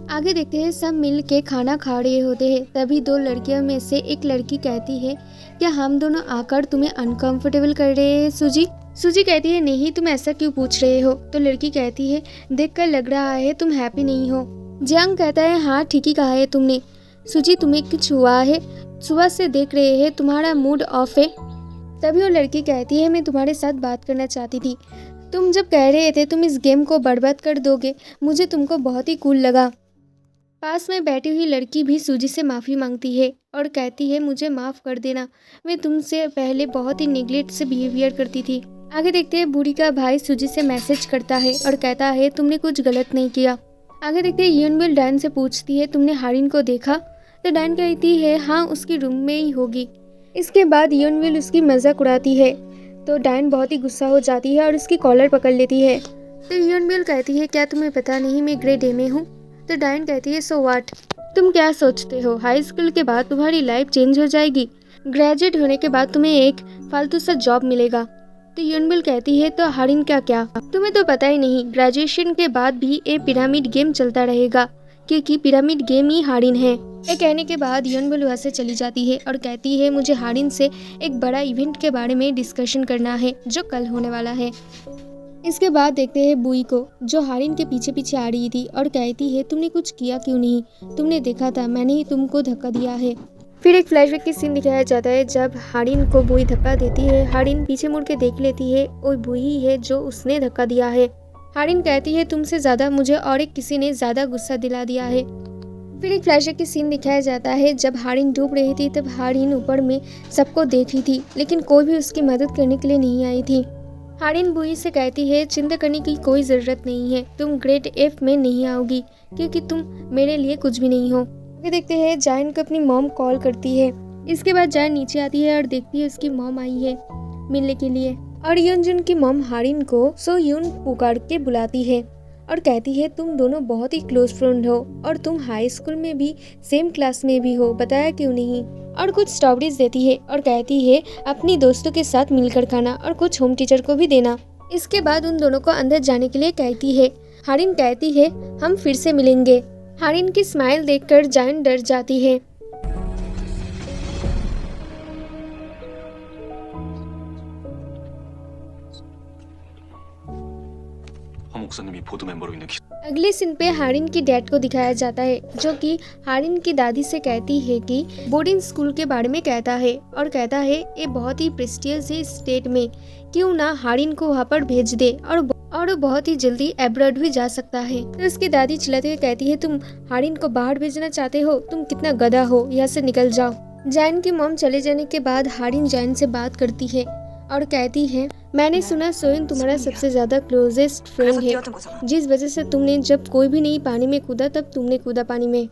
आगे देखते हैं सब मिल के खाना खा रहे होते हैं। तभी दो लड़कियों में से एक लड़की कहती है क्या हम दोनों आकर तुम्हें अनकंफर्टेबल कर रहे हैं सूजी? सूजी कहती है नहीं, तुम ऐसा क्यों पूछ रहे हो? तो लड़की कहती है देखकर लग रहा है तुम हैप्पी नहीं हो। जियांग कहता है हाँ ठीक ही कहा है तुमने। सूजी तुम्हें कुछ हुआ है? सुबह से देख रहे हैं तुम्हारा मूड ऑफ है। तभी वो लड़की कहती है मैं तुम्हारे साथ बात करना चाहती थी। तुम जब कह रहे थे तुम इस गेम को बर्बाद कर दोगे, मुझे तुमको बहुत ही कूल लगा। पास में बैठी हुई लड़की भी सूजी से माफ़ी मांगती है और कहती है मुझे माफ़ कर देना, मैं तुमसे पहले बहुत ही निगलेक्ट से बिहेवियर करती थी। आगे देखते हैं बूढ़ी का भाई सूजी से मैसेज करता है और कहता है तुमने कुछ गलत नहीं किया। आगे देखते हैं यूनबिल डायन से पूछती है तुमने हारिन को देखा? तो डायन कहती है हाँ, उसकी रूम में ही होगी। इसके बाद यूनबिल उसकी मजाक उड़ाती है तो डायन बहुत ही गुस्सा हो जाती है और उसकी कॉलर पकड़ लेती है। तो यूनबिल कहती है क्या तुम्हें पता नहीं मैं ग्रेड ए में हूँ? तो डायन कहती है सो व्हाट, तुम क्या सोचते हो हाई स्कूल के बाद तुम्हारी लाइफ चेंज हो जाएगी? ग्रेजुएट होने के बाद तुम्हें एक फालतू सा जॉब मिलेगा। तो यूनबिल कहती है तो हारिन का क्या? तुम्हें तो पता ही नहीं, ग्रेजुएशन के बाद भी ये पिरामिड गेम चलता रहेगा क्योंकि पिरामिड गेम ही हारिन है। ये कहने के बाद यूनबिल वहाँ से चली जाती है और कहती है मुझे हारिन से एक बड़ा इवेंट के बारे में डिस्कशन करना है जो कल होने वाला है। इसके बाद देखते हैं बुई को जो हारिन के पीछे पीछे आ रही थी और कहती है तुमने कुछ किया क्यों नहीं? तुमने देखा था मैंने ही तुमको धक्का दिया है। फिर एक फ्लैशबैक की सीन दिखाया जाता है जब हारिन को बुई धक्का देती है। हारिन पीछे मुड़ के देख लेती है, वो बुई ही है जो उसने धक्का दिया है। हारिन कहती है तुमसे ज्यादा मुझे और एक किसी ने ज्यादा गुस्सा दिला दिया है। फिर एक फ्लैशबैक की सीन दिखाया जाता है जब हारिन डूब रही थी तब हारिन ऊपर में सबको देख रही थी लेकिन कोई भी उसकी मदद करने के लिए नहीं आई थी। हारिन बुई से कहती है चिंता करने की कोई ज़रूरत नहीं है, तुम ग्रेड एफ में नहीं आओगी क्योंकि तुम मेरे लिए कुछ भी नहीं हो। आगे देखते हैं जायन को अपनी मॉम कॉल करती है। इसके बाद जायन नीचे आती है और देखती है उसकी मॉम आई है मिलने के लिए और यूनजुन की मॉम हारिन को सो यून पुकार के बुलाती है और कहती है तुम दोनों बहुत ही क्लोज फ्रेंड हो और तुम हाई स्कूल में भी सेम क्लास में भी हो, बताया क्यों नहीं? और कुछ स्ट्रॉबेरीज देती है और कहती है अपनी दोस्तों के साथ मिलकर खाना और कुछ होम टीचर को भी देना। इसके बाद उन दोनों को अंदर जाने के लिए कहती है। हारिन कहती है हम फिर से मिलेंगे। हारिन की स्माइल देखकर जायन डर जाती है। 목사님이 보드 멤버로 있는 अगले सीन पे हारिन की डैड को दिखाया जाता है जो कि हारिन की दादी से कहती है कि बोर्डिंग स्कूल के बारे में कहता है और कहता है ये बहुत ही प्रेस्टिजियस है स्टेट में, क्यों ना हारिन को वहाँ पर भेज दे और वो बहुत ही जल्दी एब्रॉड भी जा सकता है। तो उसकी दादी चिल्लाते हुए कहती है तुम हारिन को बाहर भेजना चाहते हो? तुम कितना गधा हो, यहाँ से निकल जाओ। जायन की मॉम चले जाने के बाद हारिन जायन से बात करती है और कहती है मैंने सुना सोयन तुम्हारा सबसे ज़्यादा क्लोजेस्ट फ्रेंड है, जिस वजह से तुमने जब कोई भी नहीं पानी में कूदा तब तुमने कूदा पानी में।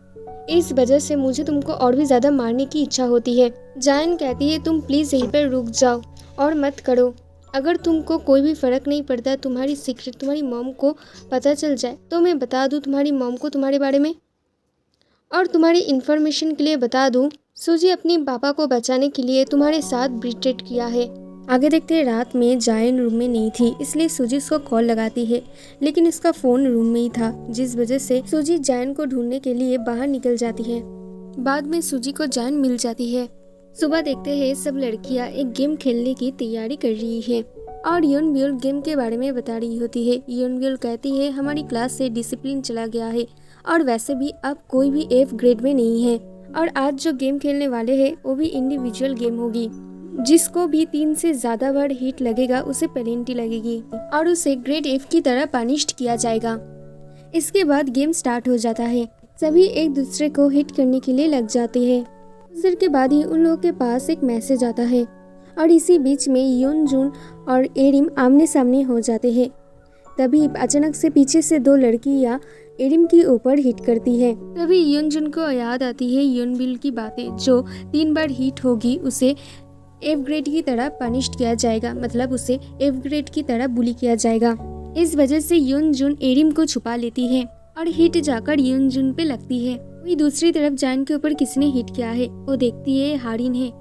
इस वजह से मुझे तुमको और भी ज़्यादा मारने की इच्छा होती है। जायन कहती है तुम प्लीज़ यहीं पर रुक जाओ और मत करो। अगर तुमको कोई भी फ़र्क नहीं पड़ता, तुम्हारी सीक्रेट तुम्हारी मॉम को पता चल जाए तो मैं बता दूँ तुम्हारी मॉम को तुम्हारे बारे में। और तुम्हारी इन्फॉर्मेशन के लिए बता दूँ, सूजी अपनी पापा को बचाने के लिए तुम्हारे साथ ब्रिटेड किया है। आगे देखते हैं रात में जायन रूम में नहीं थी, इसलिए सूजी उसको कॉल लगाती है, लेकिन उसका फ़ोन रूम में ही था, जिस वजह से सूजी जायन को ढूंढने के लिए बाहर निकल जाती है। बाद में सूजी को जायन मिल जाती है। सुबह देखते हैं सब लड़कियां एक गेम खेलने की तैयारी कर रही है और योनब्योल गेम के बारे में बता रही होती है। योनब्योल कहती है हमारी क्लास से डिसिप्लिन चला गया है और वैसे भी अब कोई भी एफ ग्रेड में नहीं है, और आज जो गेम खेलने वाले हैं वो भी इंडिविजुअल गेम होगी। जिसको भी 3 से ज़्यादा बार हिट लगेगा उसे पेनल्टी लगेगी और उसे ग्रेड एफ की तरह पनिश्ड किया जाएगा। इसके बाद गेम स्टार्ट हो जाता है। सभी एक दूसरे को हिट करने के लिए लग जाते हैं। कुछ देर के बाद ही उन लोगों के पास एक मैसेज आता है और इसी बीच में योनजुन और एरिम आमने सामने हो जाते हैं। तभी अचानक से पीछे से 2 लड़कियां एरिम के ऊपर हिट करती है। तभी योनजुन को याद आती है योनबिल की बातें, जो 3 बार हिट होगी उसे एफ ग्रेड की तरह पनिश्ड किया जाएगा, मतलब उसे एफ ग्रेड की तरह बुली किया जाएगा। इस वजह से योनजुन एरिम को छुपा लेती है और हिट जाकर योनजुन पे लगती है। वही दूसरी तरफ जायन के ऊपर किसी ने हिट किया है, वो देखती है हारिन है,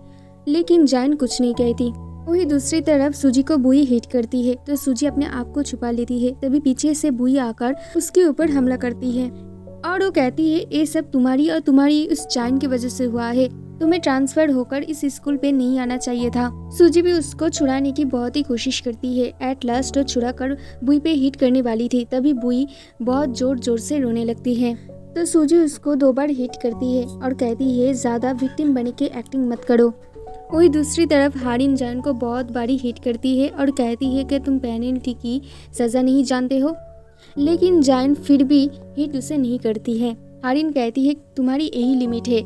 लेकिन जायन कुछ नहीं कहती। वही दूसरी तरफ सूजी को बुई हिट करती है तो सूजी अपने आप को छुपा लेती है। तभी पीछे से बुई आकर उसके ऊपर हमला करती है और वो कहती है ये सब तुम्हारी और तुम्हारी उस जायन की वजह से हुआ है, तुम्हें ट्रांसफर होकर इस स्कूल पे नहीं आना चाहिए था। सूजी भी उसको छुड़ाने की बहुत ही कोशिश करती है। एट लास्ट वो छुड़ा कर बुई पे हिट करने वाली थी, तभी बुई बहुत जोर जोर से रोने लगती है तो सूजी उसको 2 बार हिट करती है और कहती है ज़्यादा विक्टिम बने के एक्टिंग मत करो। वही दूसरी तरफ हारिन जायन को बहुत बारी हिट करती है और कहती है कि तुम पेनल्टी की सज़ा नहीं जानते हो, लेकिन जायन फिर भी हिट उसे नहीं करती है। हारिन कहती है तुम्हारी यही लिमिट है,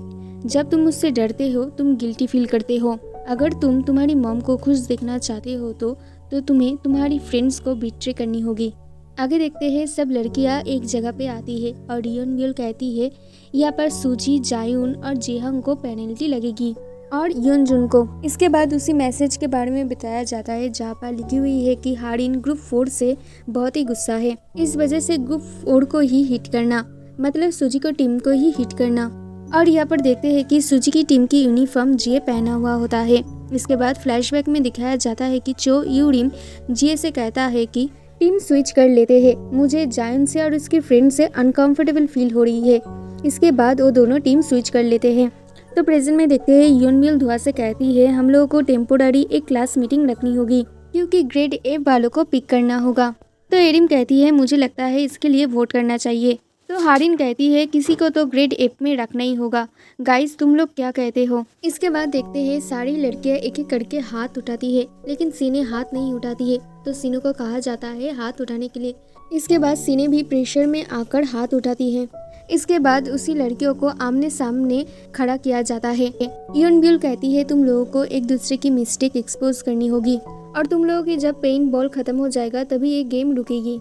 जब तुम मुझसे डरते हो तुम गिल्टी फील करते हो। अगर तुम तुम्हारी मॉम को खुश देखना चाहते हो तो तुम्हें तुम्हारी फ्रेंड्स को बिट्रे करनी होगी। आगे देखते हैं सब लड़कियां एक जगह पे आती है और योनब्योल कहती है यहाँ पर सूजी, जायून और जेहंग को पेनल्टी लगेगी और योनजुन को। इसके बाद उसी मैसेज के बारे में बताया जाता है जहाँ पर लिखी हुई है कि हारिन ग्रुप 4 से बहुत ही गुस्सा है, इस वजह से ग्रुप 4 को ही हिट करना, मतलब सूजी को टीम को ही हिट करना। और यहाँ पर देखते हैं कि सूजी की टीम की यूनिफॉर्म जिए पहना हुआ होता है। इसके बाद फ्लैशबैक में दिखाया जाता है कि चो यूरिम जिए से कहता है कि टीम स्विच कर लेते हैं, मुझे जायन से और उसके फ्रेंड से अनकंफर्टेबल फील हो रही है। इसके बाद वो दोनों टीम स्विच कर लेते हैं। तो प्रेजेंट में देखते हैं योनब्योल धुआ से कहती है हम लोगों को टेम्पोररी एक क्लास मीटिंग रखनी होगी क्योंकि ग्रेड एफ वालों को पिक करना होगा। तो एरिम कहती है मुझे लगता है इसके लिए वोट करना चाहिए। तो हारिन कहती है किसी को तो ग्रेड एफ में रखना ही होगा, गाइस तुम लोग क्या कहते हो। इसके बाद देखते हैं सारी लड़कियां एक एक करके हाथ उठाती है, लेकिन सीने हाथ नहीं उठाती है, तो सीनों को कहा जाता है हाथ उठाने के लिए। इसके बाद सीने भी प्रेशर में आकर हाथ उठाती है। इसके बाद उसी लड़कियों को आमने सामने खड़ा किया जाता है। योनब्योल कहती है तुम लोगों को एक दूसरे की मिस्टेक एक्सपोज करनी होगी और तुम लोगों की जब पेंट बॉल खत्म हो जाएगा तभी ये गेम रुकेगी,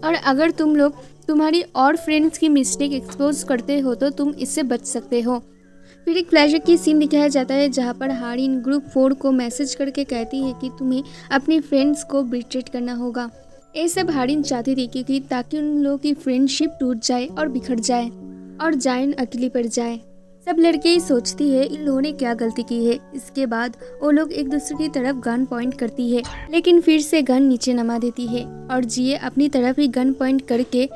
और अगर तुम लोग तुम्हारी और फ्रेंड्स की मिस्टेक एक्सपोज करते हो तो तुम इससे बच सकते हो। फिर एक फ्लैशबैक की सीन दिखाया जाता है जहाँ पर हारिन ग्रुप 4 को मैसेज करके कहती है कि तुम्हें अपने फ्रेंड्स को बिट्रेट करना होगा। ये सब हारिन चाहती थी क्योंकि ताकि उन लोगों की फ्रेंडशिप टूट जाए और बिखर जाए और जायन अकेली पड़ जाए। सब लड़के सोचती है इन लोगों ने क्या गलती की है। इसके बाद वो लोग एक दूसरे की तरफ गन पॉइंट करती है, लेकिन फिर से गन नीचे नमा देती है और जिए अपनी तरफ ही गन पॉइंट करके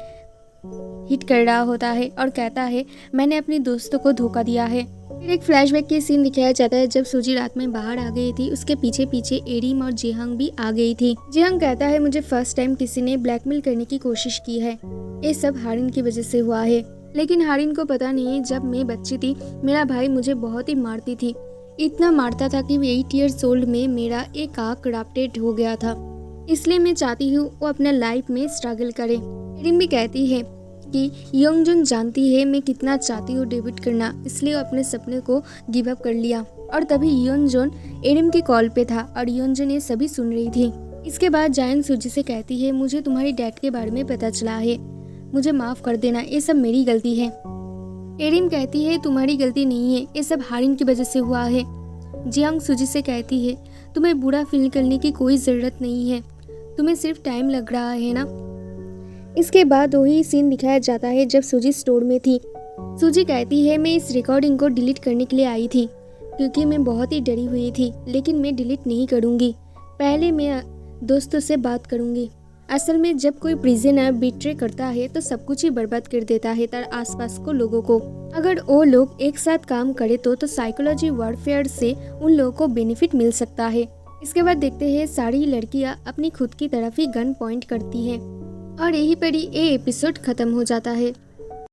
हिट कर रहा होता है और कहता है मैंने अपने दोस्तों को धोखा दिया है। फिर एक फ्लैशबैक की सीन दिखाया जाता है जब सूजी रात में बाहर आ गई थी, उसके पीछे पीछे एरिम और जेहंग भी आ गई थी। जेहंग कहता है मुझे फर्स्ट टाइम किसी ने ब्लैकमेल करने की कोशिश की है, ये सब हारिन की वजह से हुआ है। लेकिन हारिन को पता नहीं जब मैं बच्ची थी मेरा भाई मुझे बहुत ही मारती थी, इतना मारता था कि 8 ईयर्स ओल्ड में मेरा एक आँख करप्टेड हो गया था, इसलिए मैं चाहती हूँ वो अपना लाइफ में स्ट्रगल करे। एरिम भी कहती है कि योंगजुन जानती है मैं कितना चाहती हूँ डेब्यूट करना, इसलिए अपने सपने को गिव अप कर लिया। और तभी योंजन एरिम की कॉल पे था और योंजन ये सभी सुन रही थी। इसके बाद जायन सूजी से कहती है मुझे तुम्हारी डैड के बारे में पता चला है, मुझे माफ़ कर देना, ये सब मेरी गलती है। एरिम कहती है तुम्हारी गलती नहीं है, ये सब हारिन की वजह से हुआ है। जियांग सूजी से कहती है तुम्हें बुरा फील करने की कोई ज़रूरत नहीं है, तुम्हें सिर्फ टाइम लग रहा है ना। इसके बाद वही सीन दिखाया जाता है जब सूजी स्टोर में थी। सूजी कहती है मैं इस रिकॉर्डिंग को डिलीट करने के लिए आई थी क्योंकि मैं बहुत ही डरी हुई थी, लेकिन मैं डिलीट नहीं करूँगी, पहले मैं दोस्तों से बात करूँगी। असल में जब कोई प्रिजनर बिट्रे करता है तो सब कुछ ही बर्बाद कर देता है तार आसपास को लोगों को। अगर वो लोग एक साथ काम करे तो साइकोलॉजी वॉरफेयर से उन लोगों को बेनिफिट मिल सकता है। इसके बाद देखते हैं सारी लड़कियां अपनी खुद की तरफ ही गन पॉइंट करती हैं और यहीं पर ही ये एपिसोड खत्म हो जाता है।